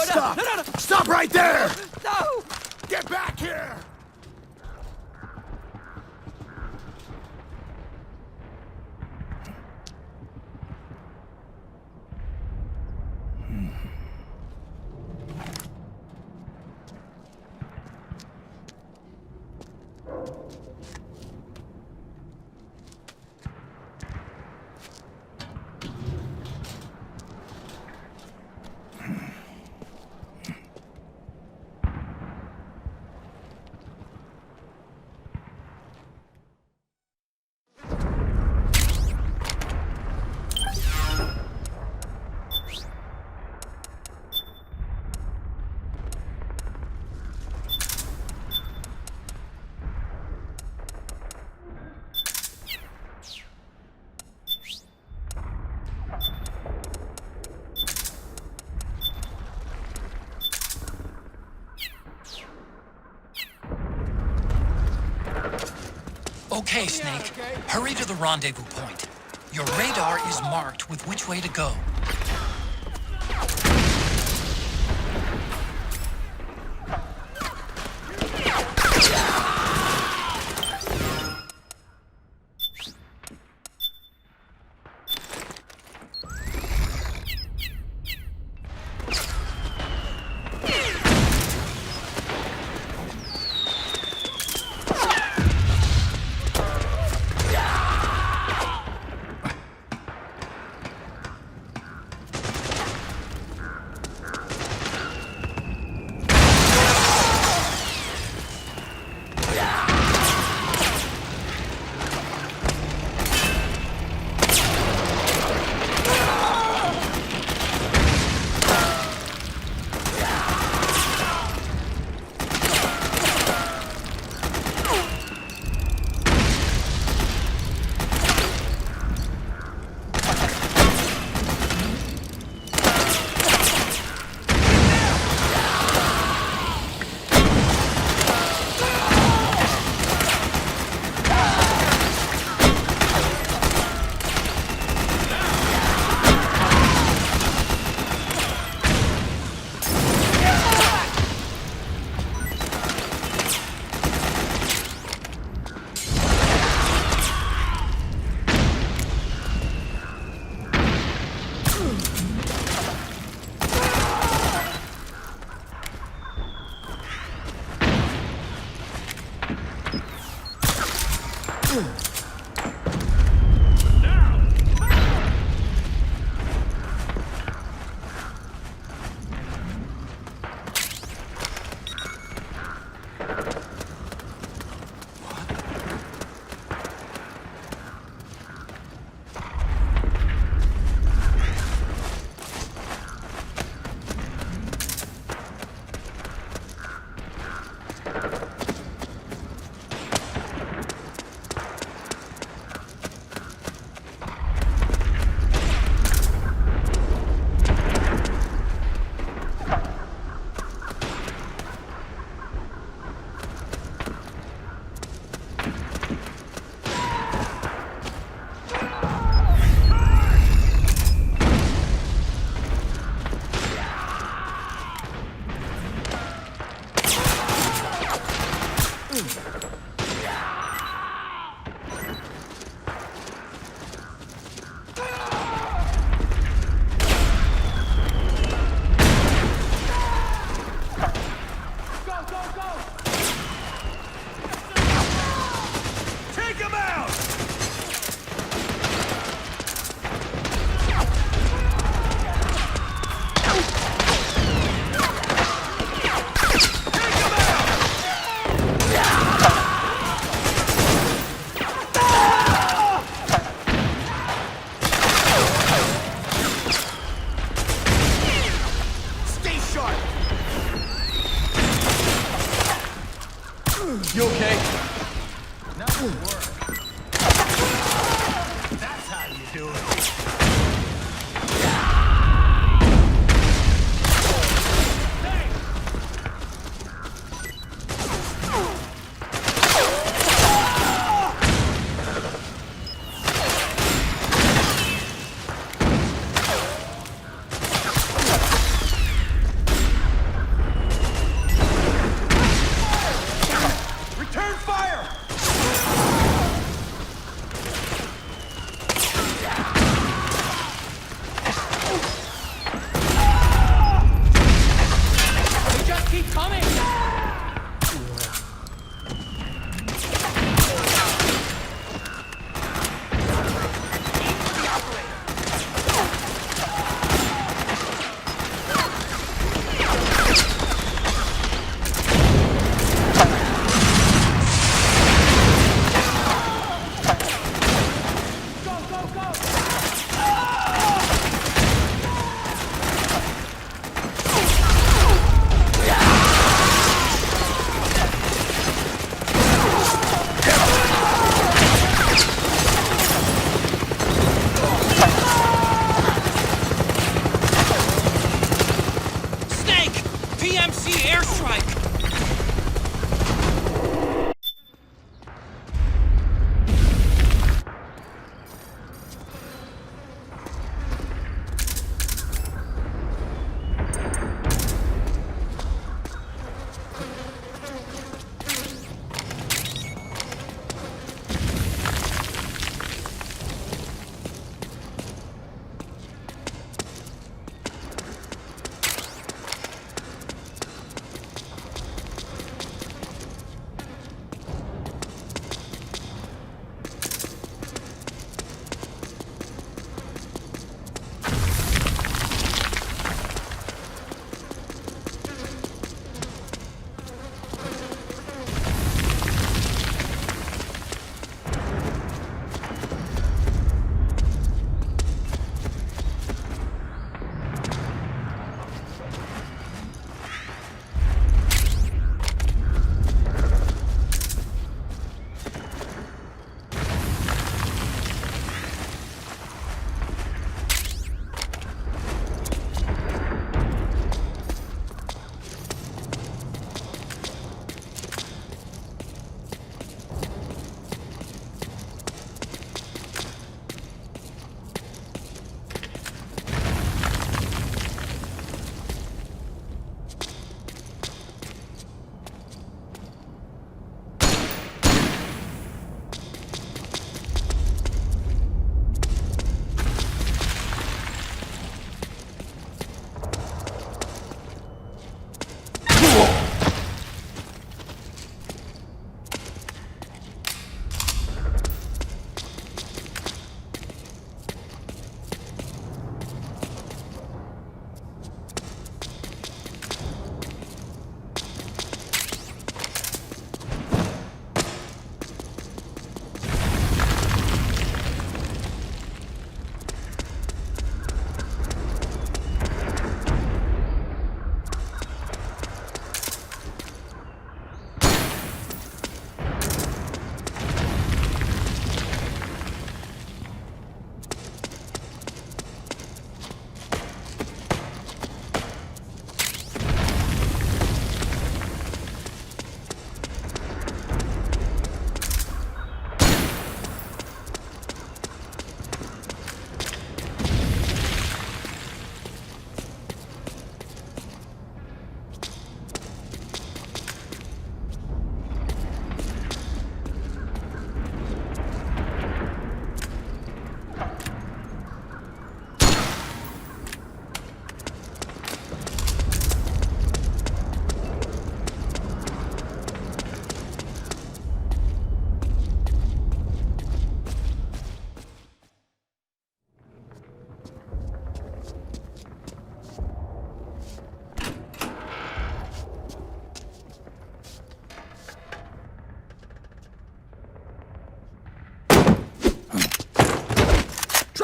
Speaker 14: Stop! Stop right there!
Speaker 3: No!
Speaker 14: Get back here!
Speaker 6: Okay, Snake. Hurry to the rendezvous point. Your radar is marked with which way to go.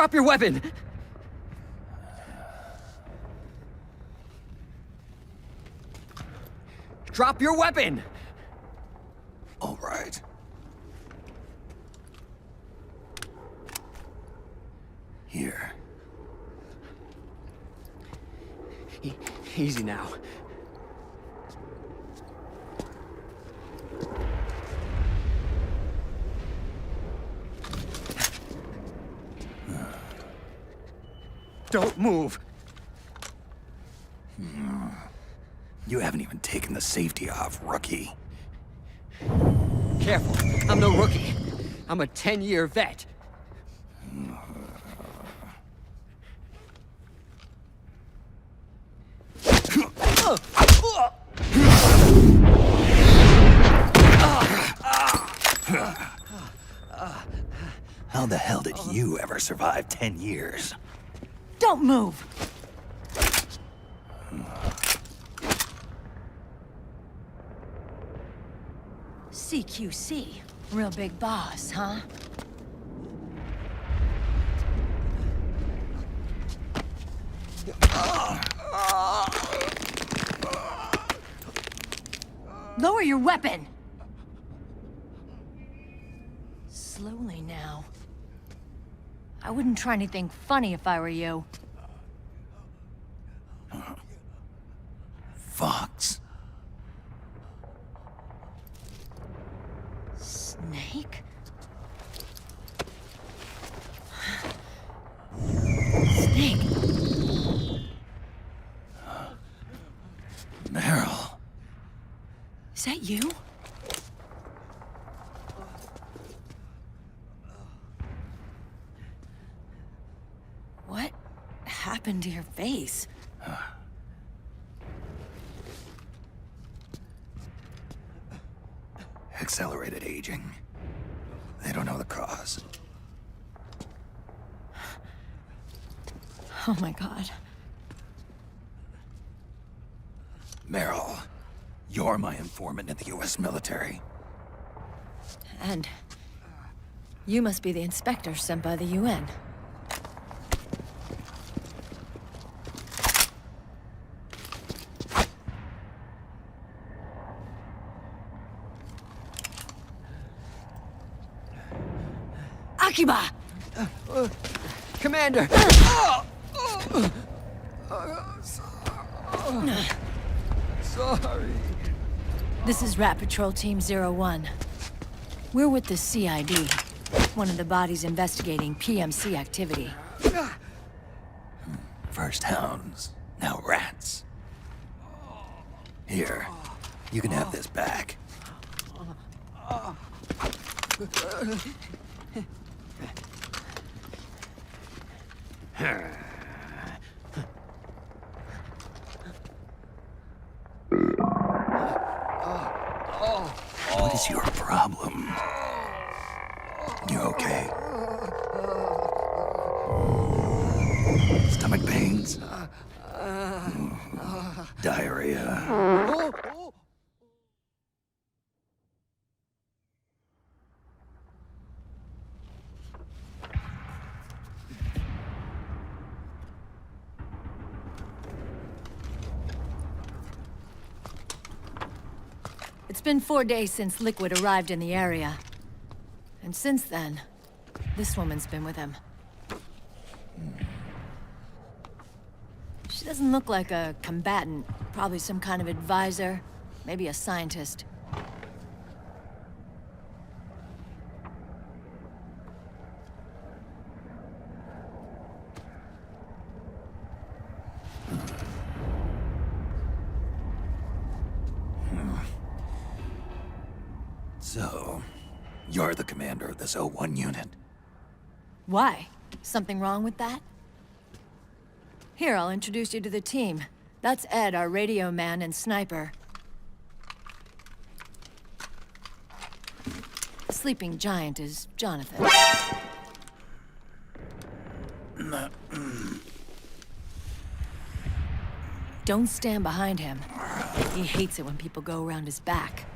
Speaker 15: Drop your weapon! Drop your weapon!
Speaker 3: All right. Here.
Speaker 15: Easy now. Don't move!
Speaker 3: You haven't even taken the safety off, rookie.
Speaker 15: Careful, I'm no rookie. I'm a 10-year vet.
Speaker 3: How the hell did you ever survive 10 years?
Speaker 5: Don't move! CQC. Real big boss, huh? Lower your weapon! Slowly now. I wouldn't try anything funny if I were you.
Speaker 3: Fox.
Speaker 5: Snake? Snake?
Speaker 3: Meryl.
Speaker 5: Is that you? What happened to your face?
Speaker 3: Accelerated aging. They don't know the cause.
Speaker 5: Oh my God.
Speaker 3: Meryl, you're my informant in the US military.
Speaker 5: And you must be the inspector sent by the UN. Akiba!
Speaker 15: Commander! Sorry.
Speaker 5: This is Rat Patrol Team 01. We're with the CID, one of the bodies investigating PMC activity.
Speaker 3: First hounds, now rats. Here, you can have this back. What is your problem? You okay? Stomach pains? Diarrhea?
Speaker 5: It's been 4 days since Liquid arrived in the area. And since then, this woman's been with him. She doesn't look like a combatant. Probably some kind of advisor, maybe a scientist.
Speaker 3: So, you're the commander of this 01 unit.
Speaker 5: Why? Something wrong with that? Here, I'll introduce you to the team. That's Ed, our radio man and sniper. The sleeping giant is Jonathan. Don't stand behind him. He hates it when people go around his back.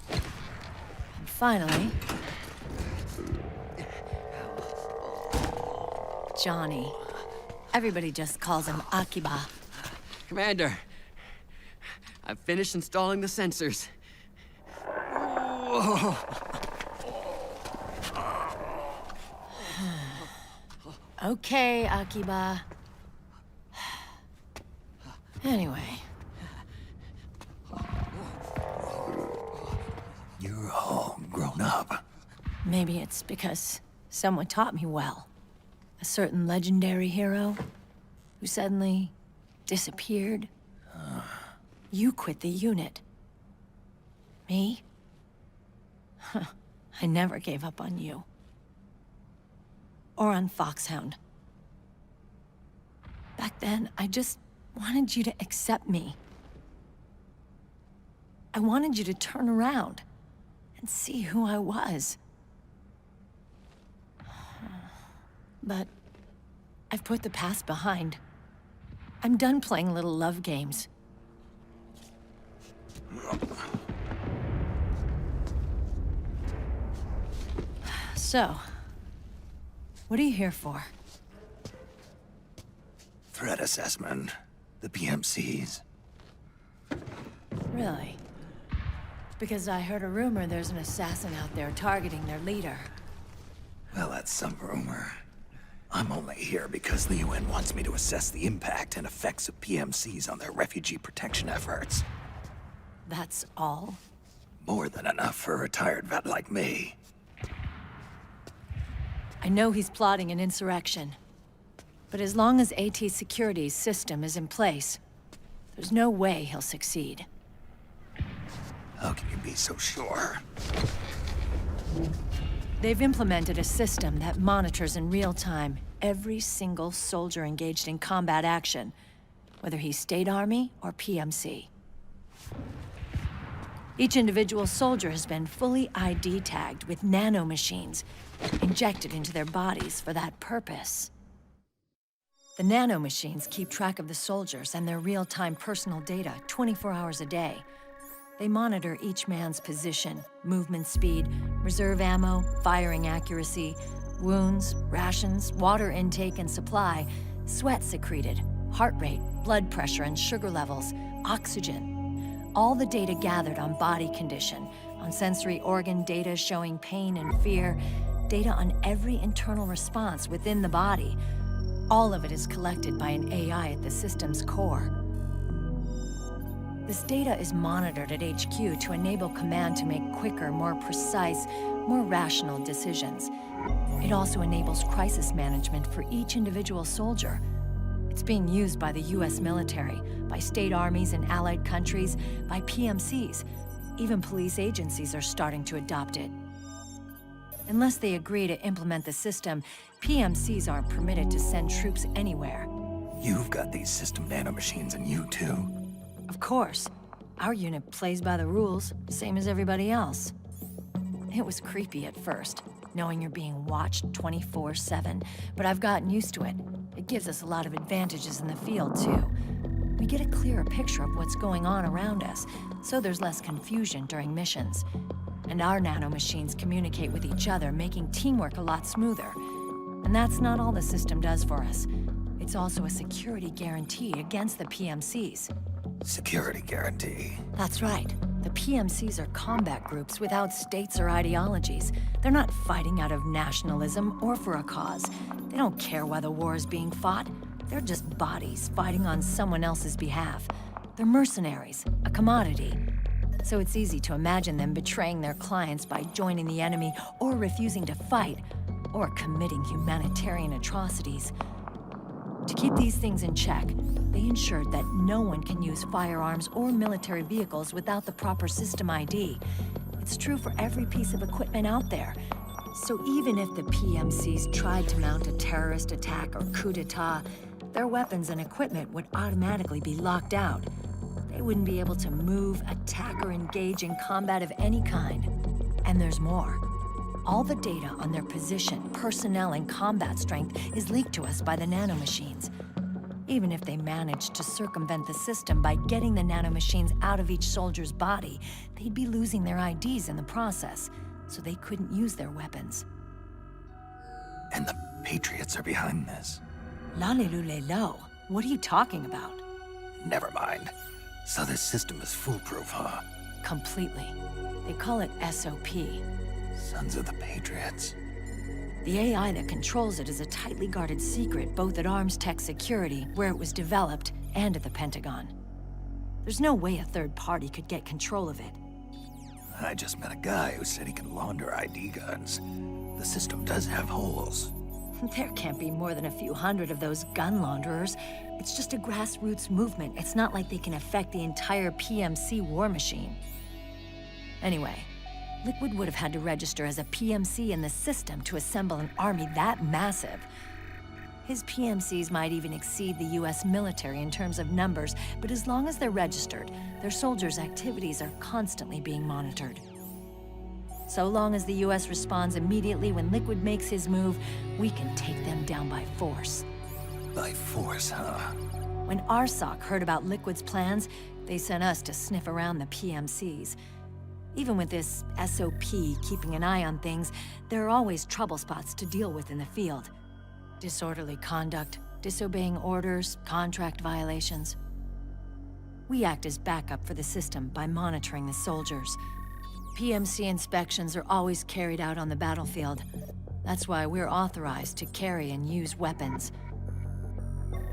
Speaker 5: And finally...
Speaker 16: Johnny. Everybody just calls him Akiba.
Speaker 15: Commander, I've finished installing the sensors. Whoa.
Speaker 16: Okay, Akiba. Anyway.
Speaker 3: You're all grown up.
Speaker 16: Maybe it's because someone taught me well. A certain legendary hero who suddenly disappeared. You quit the unit. Me? I never gave up on you. Or on Foxhound. Back then, I just wanted you to accept me. I wanted you to turn around and see who I was. But I've put the past behind. I'm done playing little love games. So, what are you here for?
Speaker 3: Threat assessment. The PMCs.
Speaker 16: Really? Because I heard a rumor there's an assassin out there targeting their leader.
Speaker 3: Well, that's some rumor. I'm only here because the UN wants me to assess the impact and effects of PMCs on their refugee protection efforts.
Speaker 16: That's all?
Speaker 3: More than enough for a retired vet like me.
Speaker 16: I know he's plotting an insurrection. But as long as AT Security's system is in place, there's no way he'll succeed.
Speaker 3: How can you be so sure?
Speaker 16: They've implemented a system that monitors in real time every single soldier engaged in combat action, whether he's State Army or PMC. Each individual soldier has been fully ID tagged with nanomachines injected into their bodies for that purpose. The nanomachines keep track of the soldiers and their real-time personal data 24 hours a day. They monitor each man's position, movement speed, reserve ammo, firing accuracy, wounds, rations, water intake and supply, sweat secreted, heart rate, blood pressure and sugar levels, oxygen. All the data gathered on body condition, on sensory organ data showing pain and fear, data on every internal response within the body. All of it is collected by an AI at the system's core. This data is monitored at HQ to enable command to make quicker, more precise, more rational decisions. It also enables crisis management for each individual soldier. It's being used by the US military, by state armies in allied countries, by PMCs. Even police agencies are starting to adopt it. Unless they agree to implement the system, PMCs aren't permitted to send troops anywhere.
Speaker 3: You've got these system nanomachines in you too.
Speaker 16: Of course. Our unit plays by the rules, same as everybody else. It was creepy at first, knowing you're being watched 24/7, but I've gotten used to it. It gives us a lot of advantages in the field, too. We get a clearer picture of what's going on around us, so there's less confusion during missions. And our nanomachines communicate with each other, making teamwork a lot smoother. And that's not all the system does for us. It's also a security guarantee against the PMCs.
Speaker 3: Security guarantee.
Speaker 16: That's right. The PMCs are combat groups without states or ideologies. They're not fighting out of nationalism or for a cause. They don't care why the war is being fought. They're just bodies fighting on someone else's behalf. They're mercenaries, a commodity. So it's easy to imagine them betraying their clients by joining the enemy or refusing to fight, or committing humanitarian atrocities. To keep these things in check, they ensured that no one can use firearms or military vehicles without the proper system ID. It's true for every piece of equipment out there. So even if the PMCs tried to mount a terrorist attack or coup d'etat, their weapons and equipment would automatically be locked out. They wouldn't be able to move, attack, or engage in combat of any kind. And there's more. All the data on their position, personnel, and combat strength is leaked to us by the nanomachines. Even if they managed to circumvent the system by getting the nanomachines out of each soldier's body, they'd be losing their IDs in the process, so they couldn't use their weapons.
Speaker 3: And the Patriots are behind this.
Speaker 16: Lalilulelo. What are you talking about?
Speaker 3: Never mind. So this system is foolproof, huh?
Speaker 16: Completely. They call it SOP.
Speaker 3: Sons of the Patriots.
Speaker 16: The AI that controls it is a tightly guarded secret, both at Arms Tech Security, where it was developed, and at the Pentagon. There's no way a third party could get control of it.
Speaker 3: I just met a guy who said he can launder ID guns. The system does have holes.
Speaker 16: There can't be more than a few hundred of those gun launderers. It's just a grassroots movement. It's not like they can affect the entire PMC war machine. Anyway, Liquid would have had to register as a PMC in the system to assemble an army that massive. His PMCs might even exceed the US military in terms of numbers, but as long as they're registered, their soldiers' activities are constantly being monitored. So long as the US responds immediately when Liquid makes his move, we can take them down by force.
Speaker 3: By force, huh?
Speaker 16: When RSOC heard about Liquid's plans, they sent us to sniff around the PMCs. Even with this SOP keeping an eye on things, there are always trouble spots to deal with in the field. Disorderly conduct, disobeying orders, contract violations. We act as backup for the system by monitoring the soldiers. PMC inspections are always carried out on the battlefield. That's why we're authorized to carry and use weapons.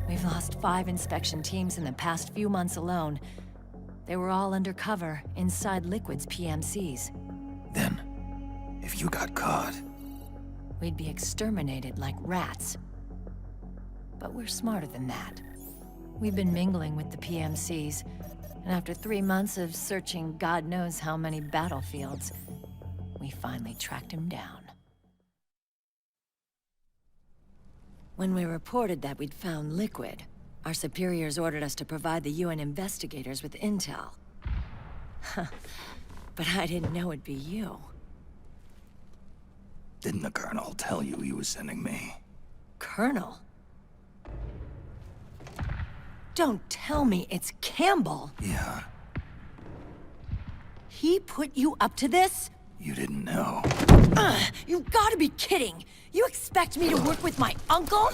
Speaker 16: We've lost 5 inspection teams in the past few months alone. They were all undercover inside Liquid's PMCs.
Speaker 3: Then, if you got caught...
Speaker 16: we'd be exterminated like rats. But we're smarter than that. We've been mingling with the PMCs, and after 3 months of searching God knows how many battlefields, we finally tracked him down. When we reported that we'd found Liquid, our superiors ordered us to provide the UN investigators with intel. But I didn't know it'd be you.
Speaker 3: Didn't the Colonel tell you he was sending me?
Speaker 16: Colonel? Don't tell me it's Campbell!
Speaker 3: Yeah.
Speaker 16: He put you up to this?
Speaker 3: You didn't know.
Speaker 16: You gotta be kidding! You expect me to work with my uncle?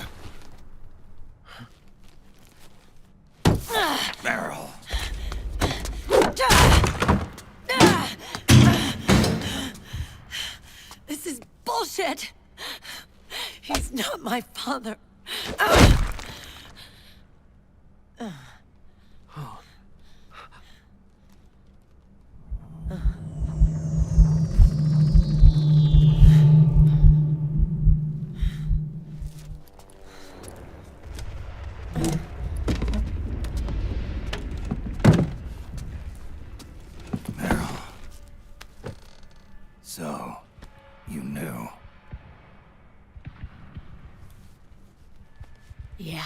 Speaker 3: Meryl.
Speaker 16: This is bullshit! He's not my father.
Speaker 3: Meryl. So, you knew.
Speaker 16: Yeah.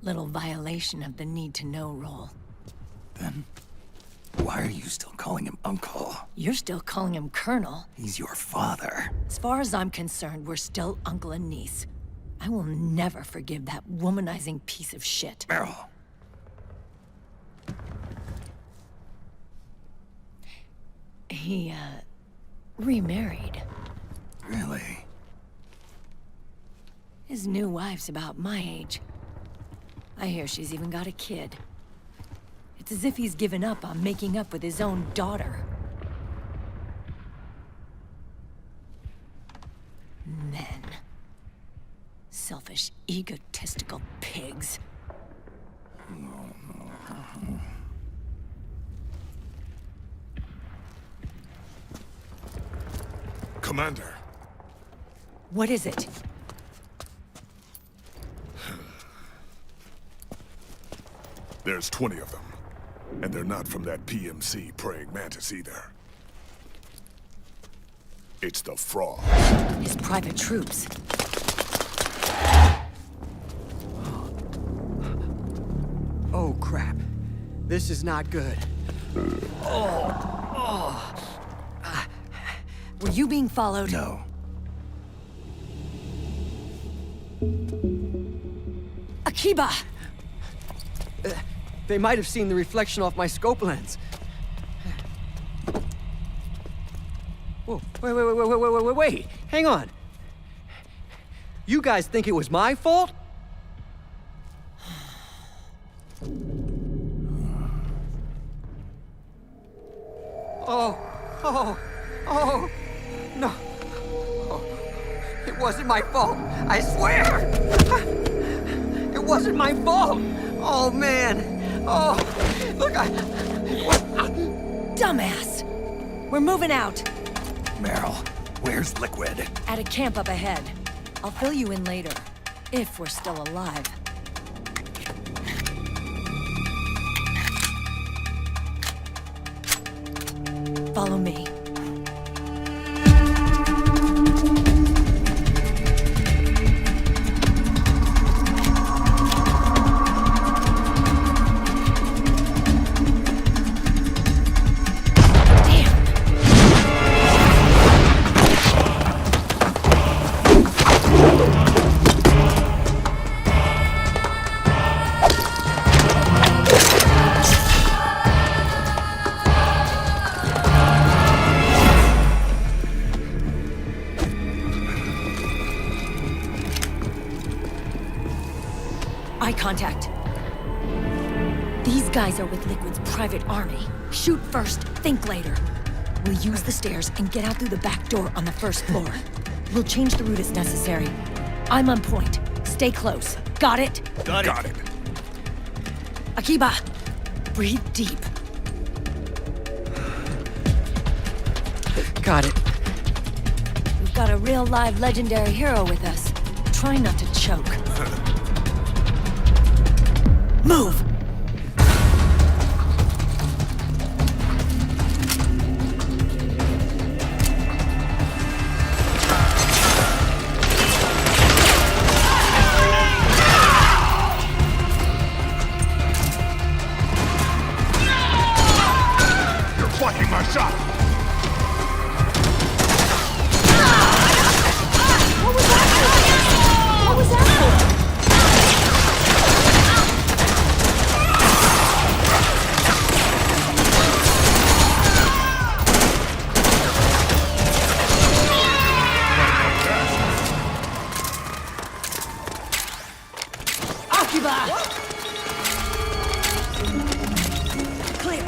Speaker 16: Little violation of the need-to-know rule.
Speaker 3: Then, why are you still calling him Uncle?
Speaker 16: You're still calling him Colonel.
Speaker 3: He's your father.
Speaker 16: As far as I'm concerned, we're still uncle and niece. I will never forgive that womanizing piece of shit.
Speaker 3: Meryl.
Speaker 16: He, remarried.
Speaker 3: Really?
Speaker 16: His new wife's about my age. I hear she's even got a kid. It's as if he's given up on making up with his own daughter. Men. Selfish, egotistical pigs.
Speaker 14: Commander.
Speaker 16: What is it?
Speaker 14: There's 20 of them. And they're not from that PMC praying mantis either. It's the Frog.
Speaker 16: His private troops.
Speaker 15: Oh, crap. This is not good.
Speaker 16: Were you being followed?
Speaker 3: No.
Speaker 16: Akiba!
Speaker 15: They might have seen the reflection off my scope lens. Whoa, wait, hang on. You guys think it was my fault?
Speaker 17: Oh, no. Oh, it wasn't my fault. I swear. It wasn't my fault. Oh, man. Oh, look,
Speaker 16: Dumbass! We're moving out.
Speaker 3: Meryl, where's Liquid?
Speaker 16: At a camp up ahead. I'll fill you in later. If we're still alive. Follow me. Eye contact. These guys are with Liquid's private army. Shoot first, think later. We'll use the stairs and get out through the back door on the first floor. We'll change the route as necessary. I'm on point. Stay close. Got it?
Speaker 14: Got it.
Speaker 16: Akiba, breathe deep.
Speaker 15: Got it.
Speaker 16: We've got a real live legendary hero with us. Try not to choke. Move!
Speaker 14: You're blocking my shot!
Speaker 16: What was that for? What was that for? Clear.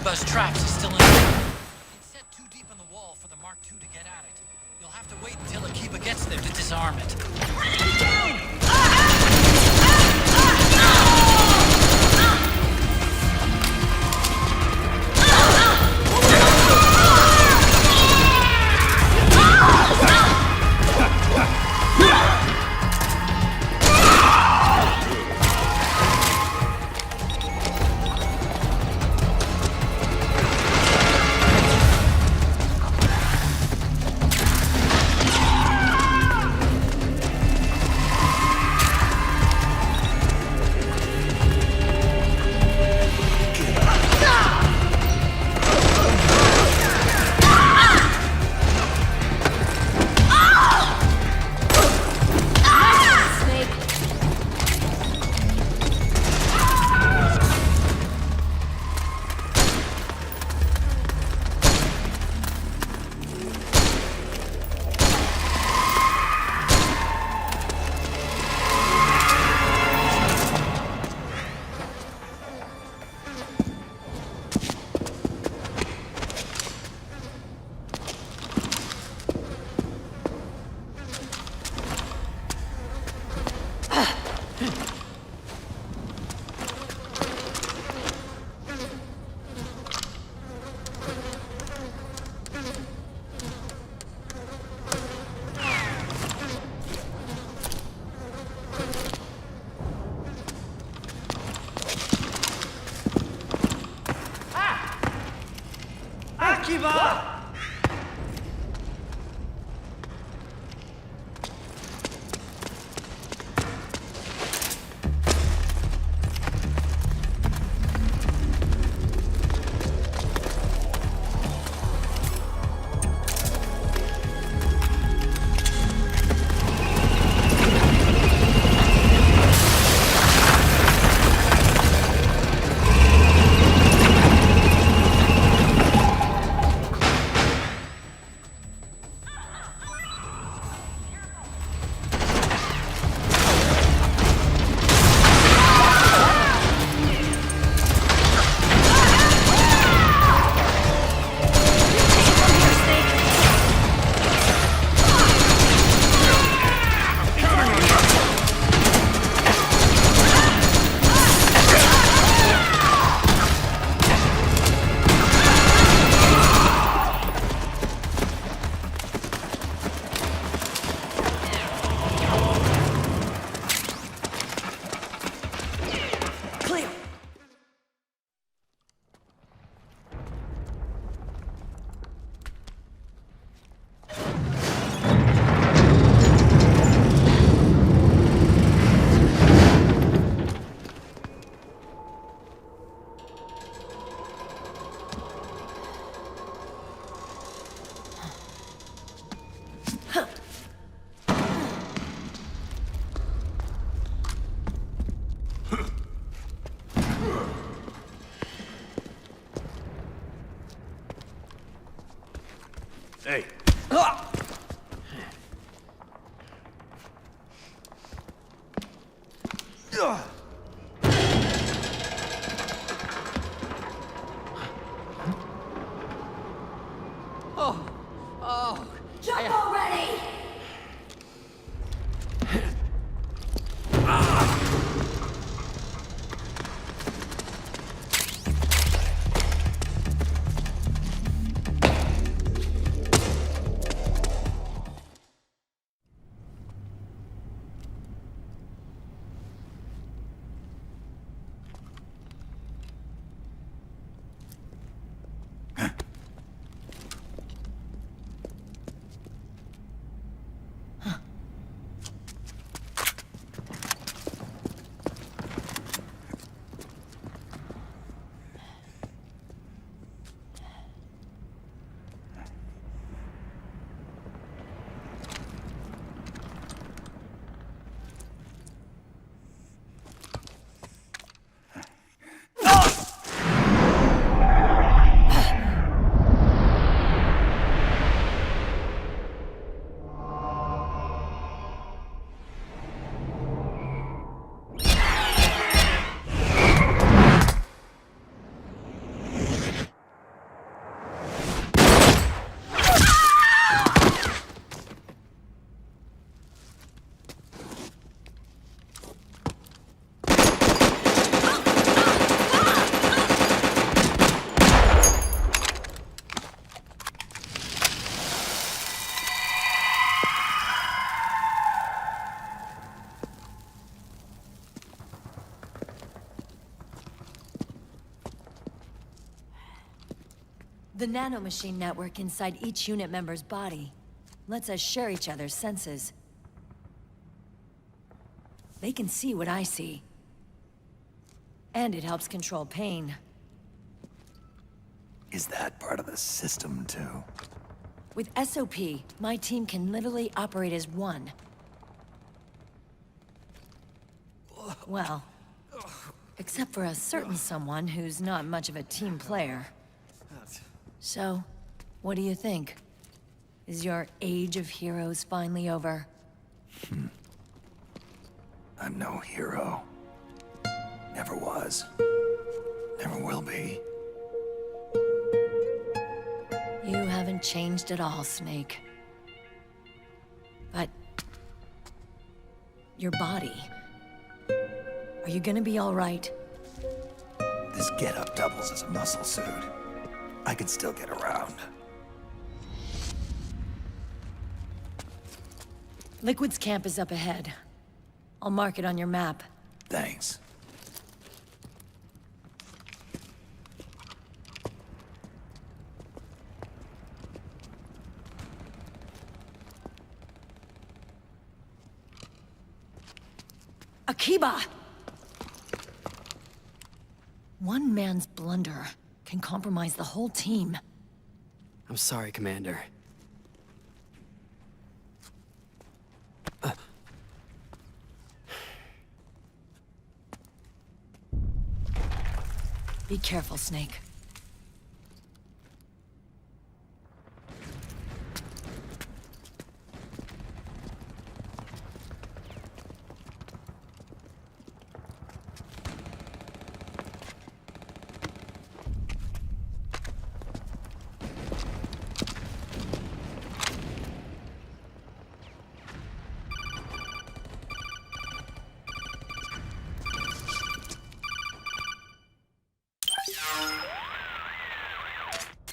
Speaker 6: Kojimba's traps is still in there. It's set too deep in the wall for the Mark II to get at it. You'll have to wait until Akiba gets there to disarm it.
Speaker 16: The nanomachine network inside each unit member's body lets us share each other's senses. They can see what I see. And it helps control pain.
Speaker 3: Is that part of the system, too?
Speaker 16: With SOP, my team can literally operate as one. Well, except for a certain someone who's not much of a team player. So, what do you think? Is your age of heroes finally over?
Speaker 3: I'm no hero. Never was. Never will be.
Speaker 16: You haven't changed at all, Snake. But... your body... are you gonna be all right?
Speaker 3: This getup doubles as a muscle suit. I can still get around.
Speaker 16: Liquid's camp is up ahead. I'll mark it on your map.
Speaker 3: Thanks.
Speaker 16: Akiba! One man's blunder can compromise the whole team.
Speaker 15: I'm sorry, Commander.
Speaker 16: Be careful, Snake.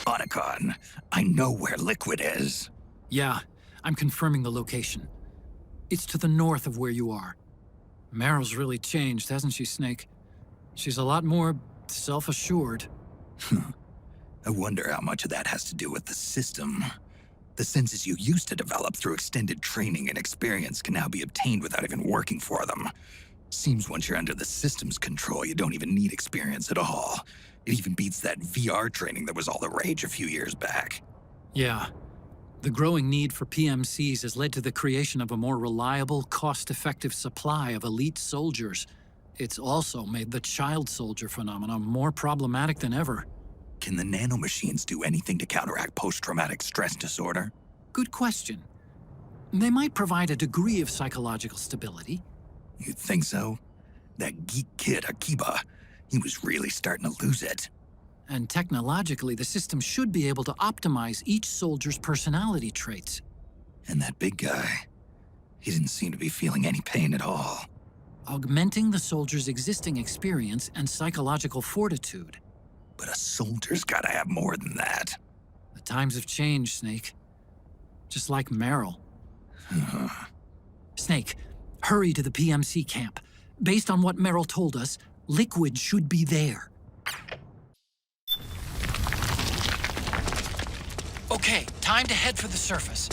Speaker 3: Otacon, I know where Liquid is.
Speaker 6: Yeah, I'm confirming the location. It's to the north of where you are. Meryl's really changed, hasn't she, Snake? She's a lot more self-assured.
Speaker 3: I wonder how much of that has to do with the system. The senses you used to develop through extended training and experience can now be obtained without even working for them. Seems once you're under the system's control, you don't even need experience at all. It even beats that VR training that was all the rage a few years back.
Speaker 6: Yeah. The growing need for PMCs has led to the creation of a more reliable, cost-effective supply of elite soldiers. It's also made the child soldier phenomenon more problematic than ever.
Speaker 3: Can the nanomachines do anything to counteract post-traumatic stress disorder?
Speaker 6: Good question. They might provide a degree of psychological stability.
Speaker 3: You'd think so? That geek kid, Akiba, he was really starting to lose it.
Speaker 6: And technologically, the system should be able to optimize each soldier's personality traits.
Speaker 3: And that big guy, he didn't seem to be feeling any pain at all.
Speaker 6: Augmenting the soldier's existing experience and psychological fortitude.
Speaker 3: But a soldier's gotta have more than that.
Speaker 6: The times have changed, Snake. Just like Meryl. Snake, hurry to the PMC camp. Based on what Meryl told us, Liquid should be there. Okay, time to head for the surface.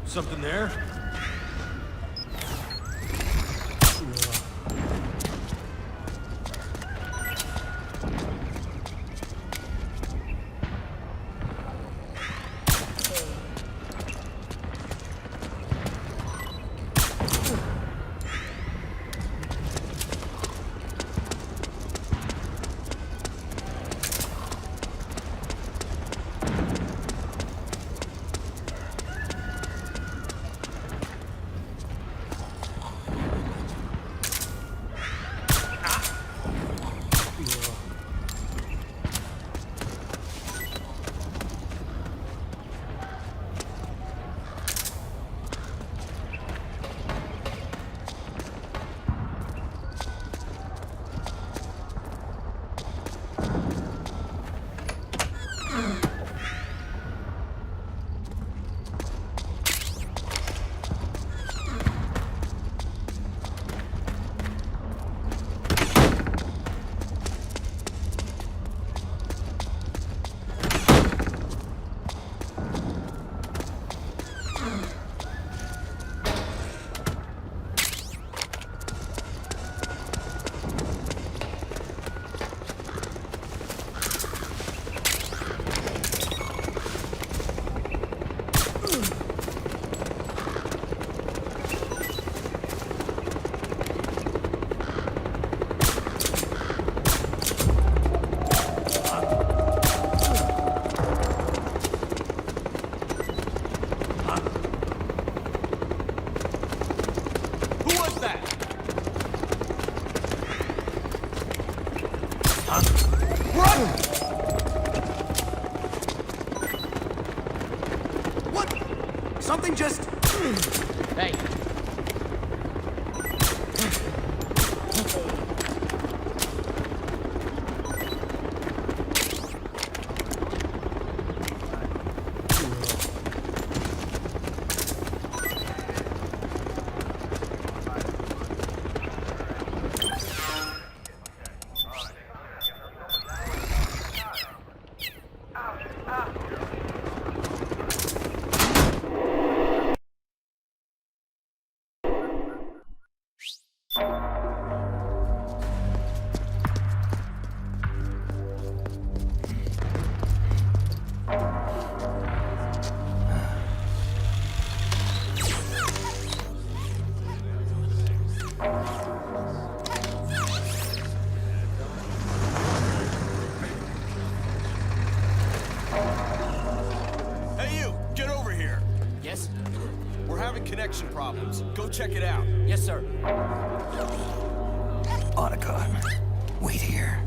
Speaker 18: Something there?
Speaker 17: Something just... Hey.
Speaker 9: Connection problems. Go check it out.
Speaker 17: Yes, sir.
Speaker 3: Otacon, wait here.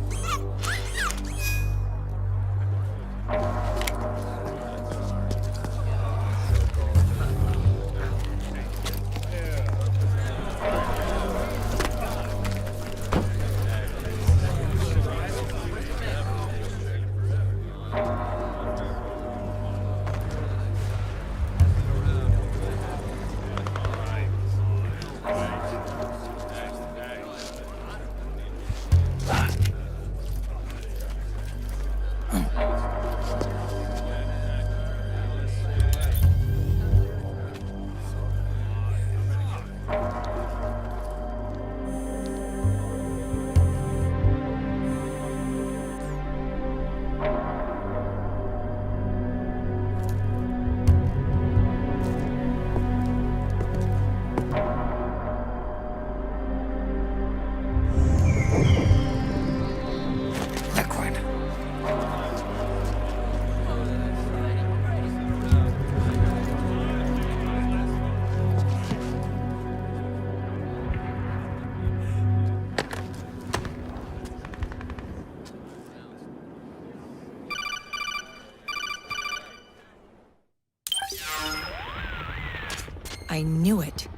Speaker 16: I knew it.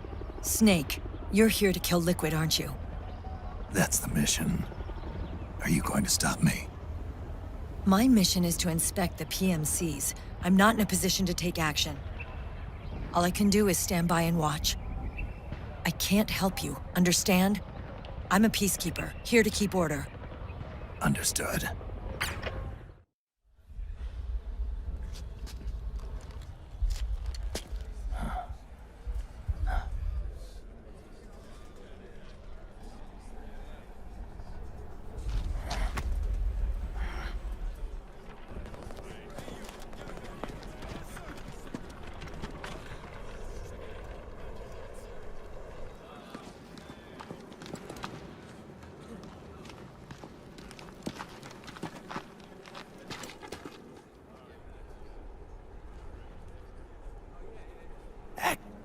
Speaker 16: Snake, you're here to kill Liquid, aren't you?
Speaker 3: That's the mission. Are you going to stop me?
Speaker 16: My mission is to inspect the PMCs. I'm not in a position to take action. All I can do is stand by and watch. I can't help you, understand? I'm a peacekeeper, here to keep order.
Speaker 3: Understood.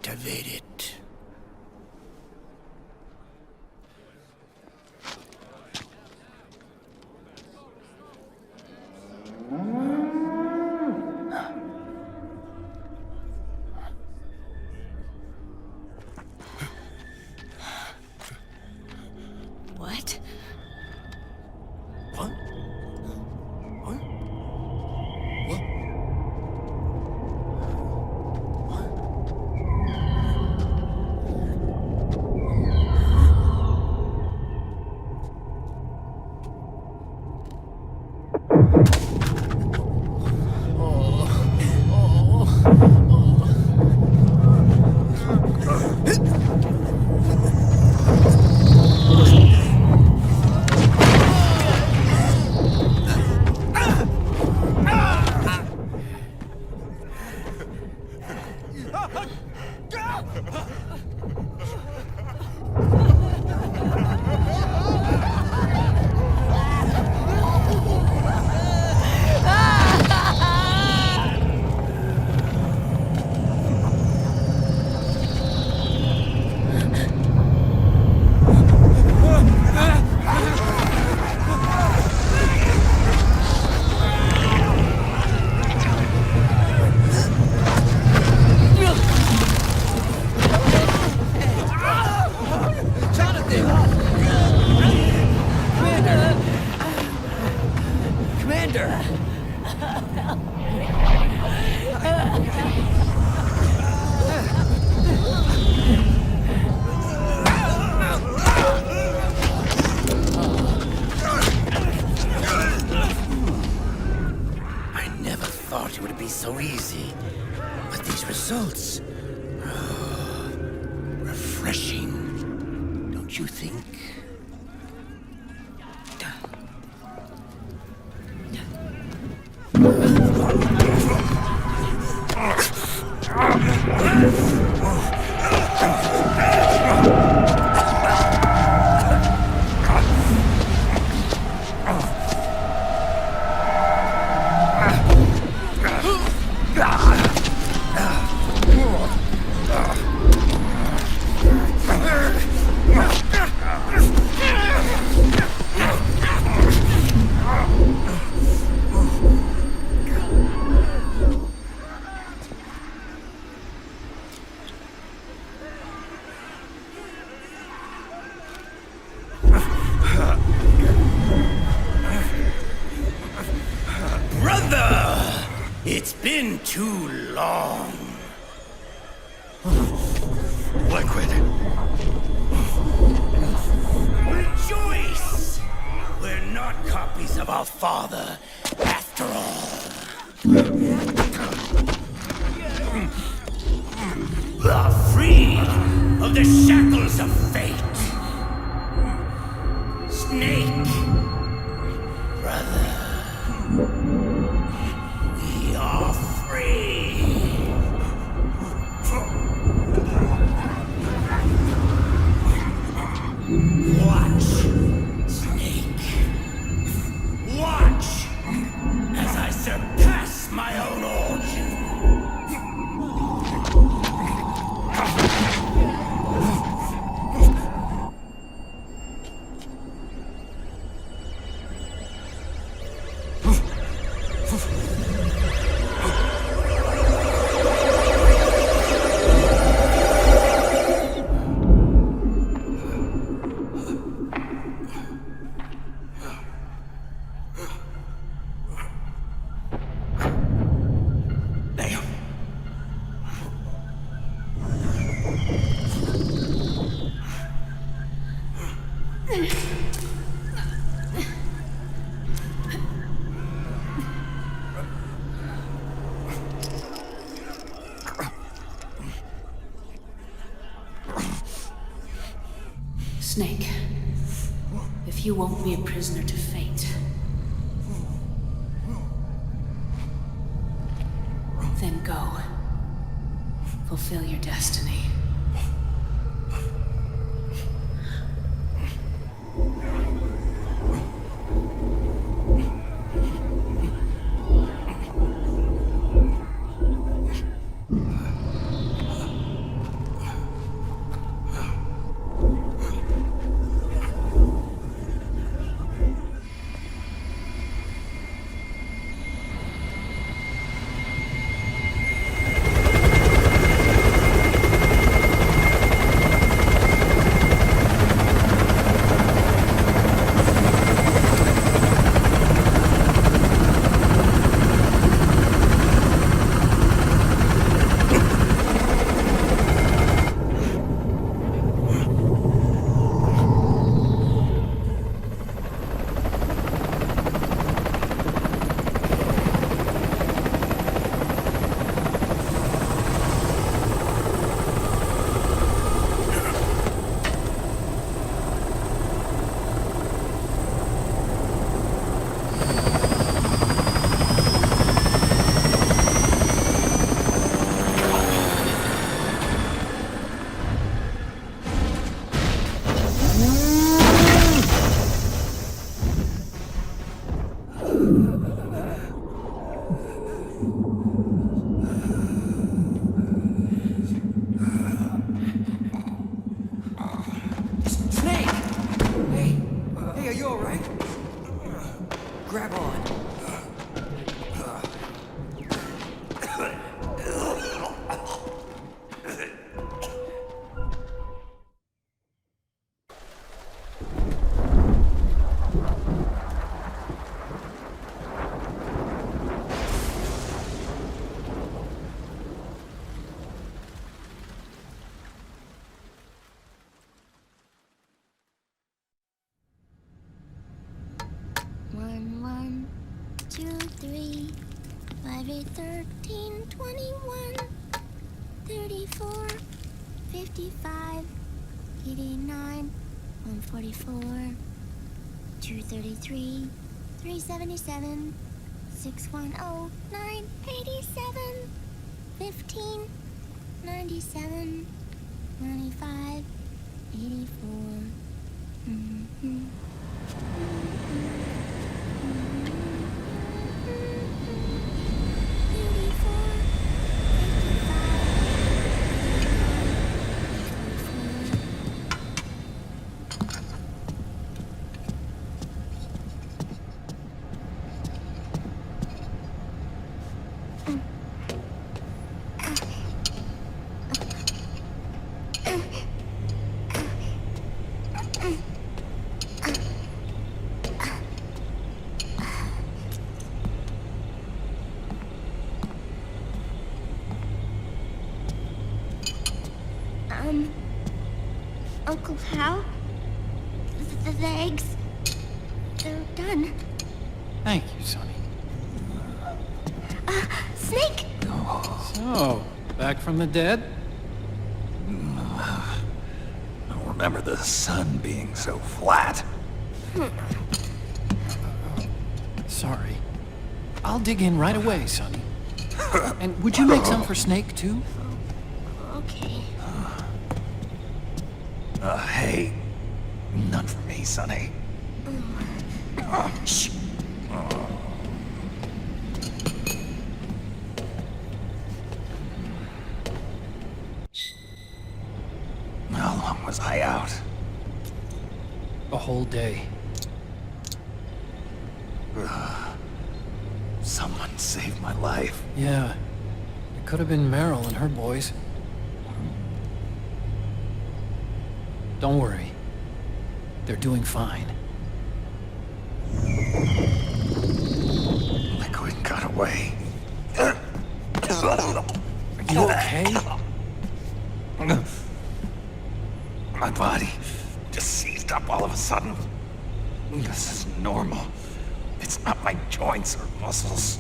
Speaker 17: Activate it.
Speaker 16: What?
Speaker 17: What? What? What? So easy. But these results... refreshing. Don't you think? It's been too long. Liquid. Rejoice! We're not copies of our father, after all. Are freed of the shackles of fate. Snake, brother. We are free! Watch, Snake. Watch as I surpass my own origin.
Speaker 18: Snake, if you won't be a prisoner to fate, then go. Fulfill your destiny.
Speaker 15: Snake! Hey, are you alright? Grab on.
Speaker 8: One, 1, 2, 3, 5, 8, 13, 21, 34, 55, 89, 144, 233, 377, 610, 987, 15, 97, 95, 84. Uncle Hal? The eggs? They're done.
Speaker 6: Thank you, Sonny.
Speaker 8: Snake!
Speaker 6: So, back from the dead?
Speaker 3: I don't remember the sun being so flat.
Speaker 6: Sorry. I'll dig in right away, Sonny. And would you make some for Snake, too?
Speaker 8: Okay.
Speaker 3: Hey. None for me, Sonny. Shh. How long was I out?
Speaker 6: A whole day.
Speaker 3: Someone saved my life.
Speaker 6: Yeah. It could have been Meryl and her boys. Don't worry. They're doing fine.
Speaker 3: Liquid got away.
Speaker 6: You okay?
Speaker 3: My body just seized up all of a sudden. This is normal. It's not my joints or muscles.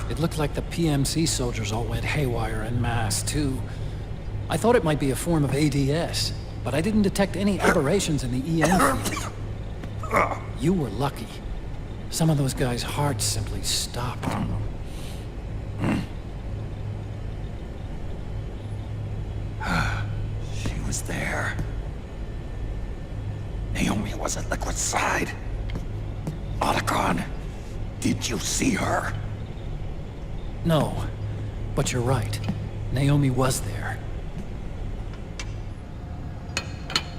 Speaker 6: It looked like the PMC soldiers all went haywire en masse, too. I thought it might be a form of ADS, but I didn't detect any aberrations in the EM field. You were lucky. Some of those guys' hearts simply stopped.
Speaker 3: She was there. Naomi was at Liquid's side. Otacon, did you see her?
Speaker 6: No, but you're right. Naomi was there.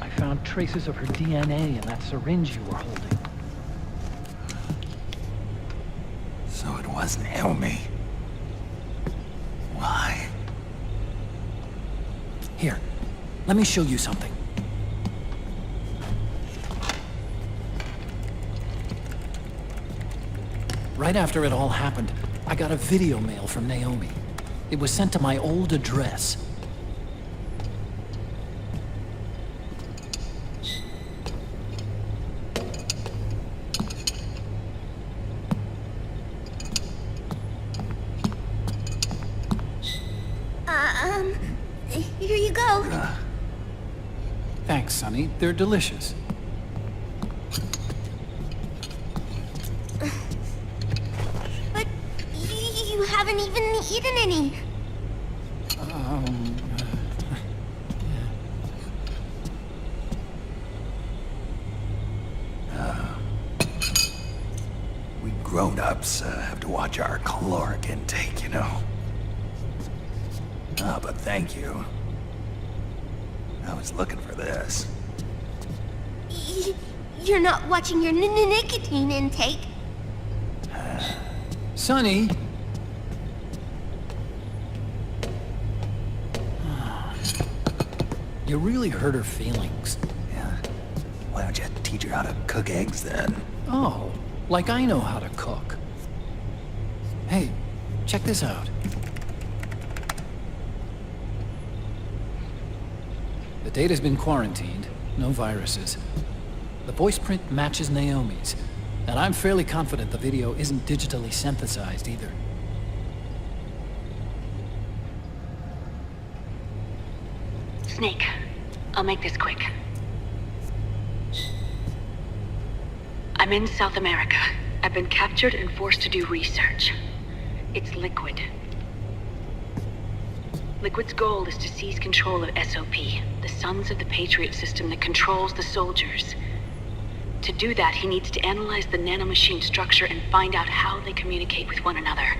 Speaker 6: I found traces of her DNA in that syringe you were holding.
Speaker 3: So it was Naomi. Why?
Speaker 6: Here, let me show you something. Right after it all happened, I got a video mail from Naomi. It was sent to my old address.
Speaker 8: Here you go.
Speaker 6: Thanks, Sonny. They're delicious.
Speaker 8: But you haven't even eaten any.
Speaker 3: We grown-ups have to watch our caloric intake, you know. Ah, but thank you. I was looking for this.
Speaker 8: You're not watching your nicotine intake.
Speaker 6: Sonny! You really hurt her feelings.
Speaker 3: Yeah. Why don't you teach her how to cook eggs then?
Speaker 6: Oh, like I know how to cook. Hey, check this out. The data's been quarantined, no viruses. The voice print matches Naomi's, and I'm fairly confident the video isn't digitally synthesized either.
Speaker 18: Snake, I'll make this quick. I'm in South America. I've been captured and forced to do research. It's Liquid. Liquid's goal is to seize control of SOP, the Sons of the Patriot system that controls the soldiers. To do that, he needs to analyze the nanomachine structure and find out how they communicate with one another.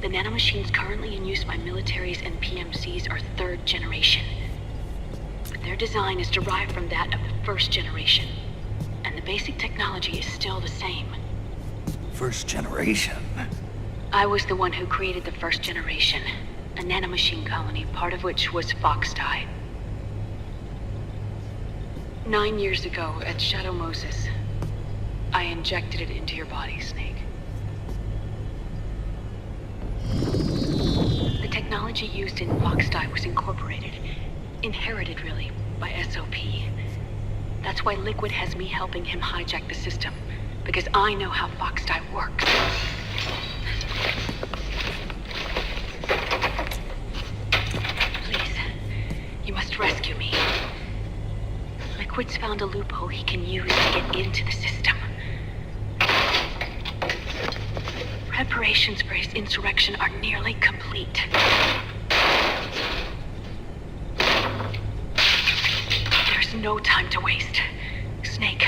Speaker 18: The nanomachines currently in use by militaries and PMCs are third generation. But their design is derived from that of the first generation. And the basic technology is still the same.
Speaker 3: First generation?
Speaker 18: I was the one who created the first generation. A nanomachine colony, part of which was Foxdie. 9 years ago, at Shadow Moses, I injected it into your body, Snake. The technology used in Foxdie was incorporated, inherited really, by SOP. That's why Liquid has me helping him hijack the system, because I know how Foxdie works. Please, you must rescue me. Liquid's found a loophole he can use to get into the system. Preparations for his insurrection are nearly complete. There's no time to waste. Snake,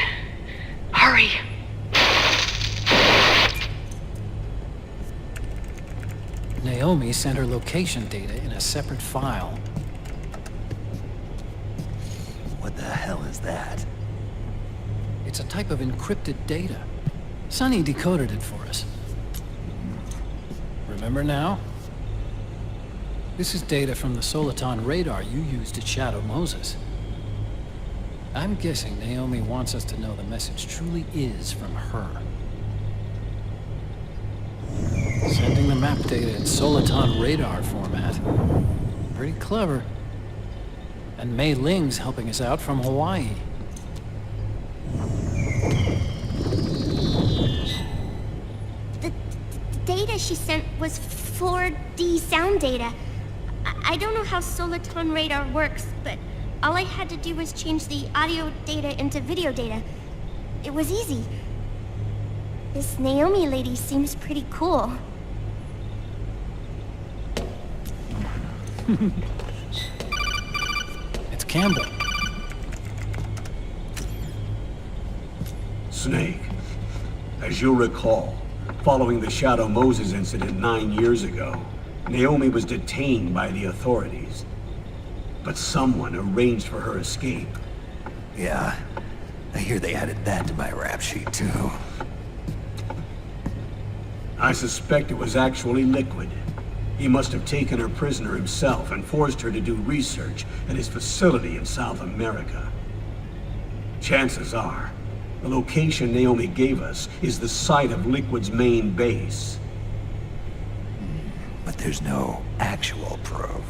Speaker 18: hurry!
Speaker 6: Naomi sent her location data in a separate file.
Speaker 3: What the hell is that?
Speaker 6: It's a type of encrypted data. Sonny decoded it for us. Remember now? This is data from the Soliton radar you used at Shadow Moses. I'm guessing Naomi wants us to know the message truly is from her. Sending the map data in Soliton radar format. Pretty clever. And Mei Ling's helping us out from Hawaii.
Speaker 8: The data she sent was 4D sound data. I don't know how Soliton radar works, but all I had to do was change the audio data into video data. It was easy. This Naomi lady seems pretty cool.
Speaker 6: It's Campbell.
Speaker 7: Snake, as you'll recall, following the Shadow Moses incident 9 years ago, Naomi was detained by the authorities. But someone arranged for her escape.
Speaker 3: Yeah, I hear they added that to my rap sheet too.
Speaker 7: I suspect it was actually Liquid. He must have taken her prisoner himself and forced her to do research at his facility in South America. Chances are, the location Naomi gave us is the site of Liquid's main base.
Speaker 3: But there's no actual proof.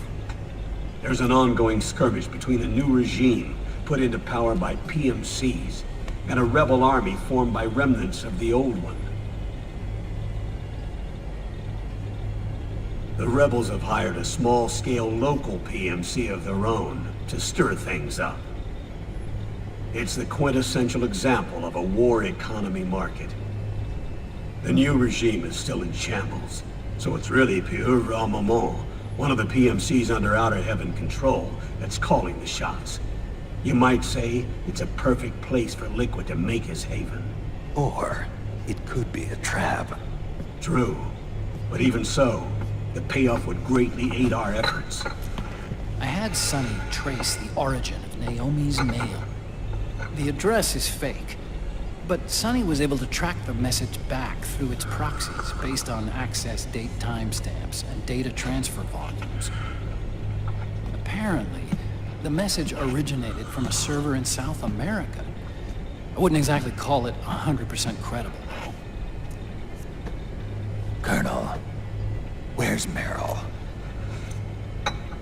Speaker 7: There's an ongoing skirmish between a new regime put into power by PMCs and a rebel army formed by remnants of the old one. The rebels have hired a small-scale local PMC of their own to stir things up. It's the quintessential example of a war economy market. The new regime is still in shambles, so it's really pure armament, one of the PMCs under Outer Heaven control, that's calling the shots. You might say it's a perfect place for Liquid to make his haven.
Speaker 3: Or It could be a trap.
Speaker 7: True. But even so, the payoff would greatly aid our efforts.
Speaker 6: I had Sonny trace the origin of Naomi's mail. The address is fake, but Sonny was able to track the message back through its proxies based on access date timestamps and data transfer volumes. Apparently, the message originated from a server in South America. I wouldn't exactly call it 100% credible.
Speaker 3: Colonel, where's Meryl?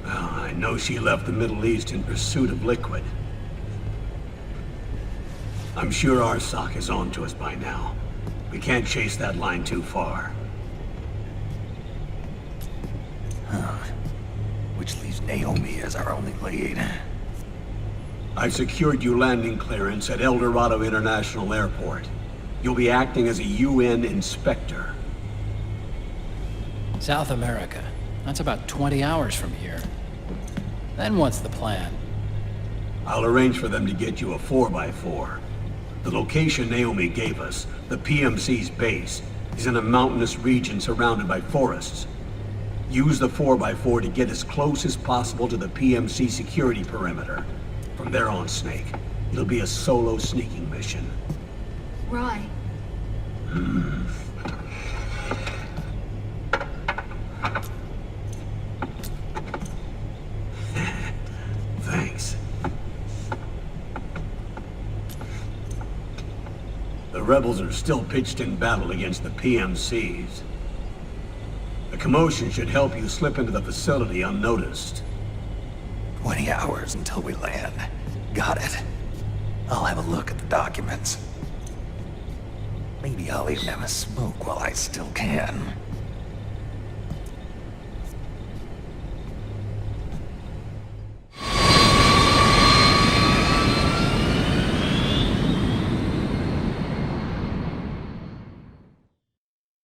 Speaker 7: Well, I know she left the Middle East in pursuit of liquid. I'm sure our SOC is on to us by now. We can't chase that line too far.
Speaker 3: Which leaves Naomi as our only lead.
Speaker 7: I've secured you landing clearance at El Dorado International Airport. You'll be acting as a UN inspector.
Speaker 6: South America. That's about 20 hours from here. Then what's the plan?
Speaker 7: I'll arrange for them to get you a 4x4. The location Naomi gave us, the PMC's base, is in a mountainous region surrounded by forests. Use the 4x4 to get as close as possible to the PMC security perimeter. From there on, Snake, it'll be a solo sneaking mission.
Speaker 8: Roy.
Speaker 7: Thanks. The rebels are still pitched in battle against the PMCs. The commotion should help you slip into the facility unnoticed.
Speaker 3: 20 hours until we land. Got it. I'll have a look at the documents. Maybe I'll even have a smoke while I still can.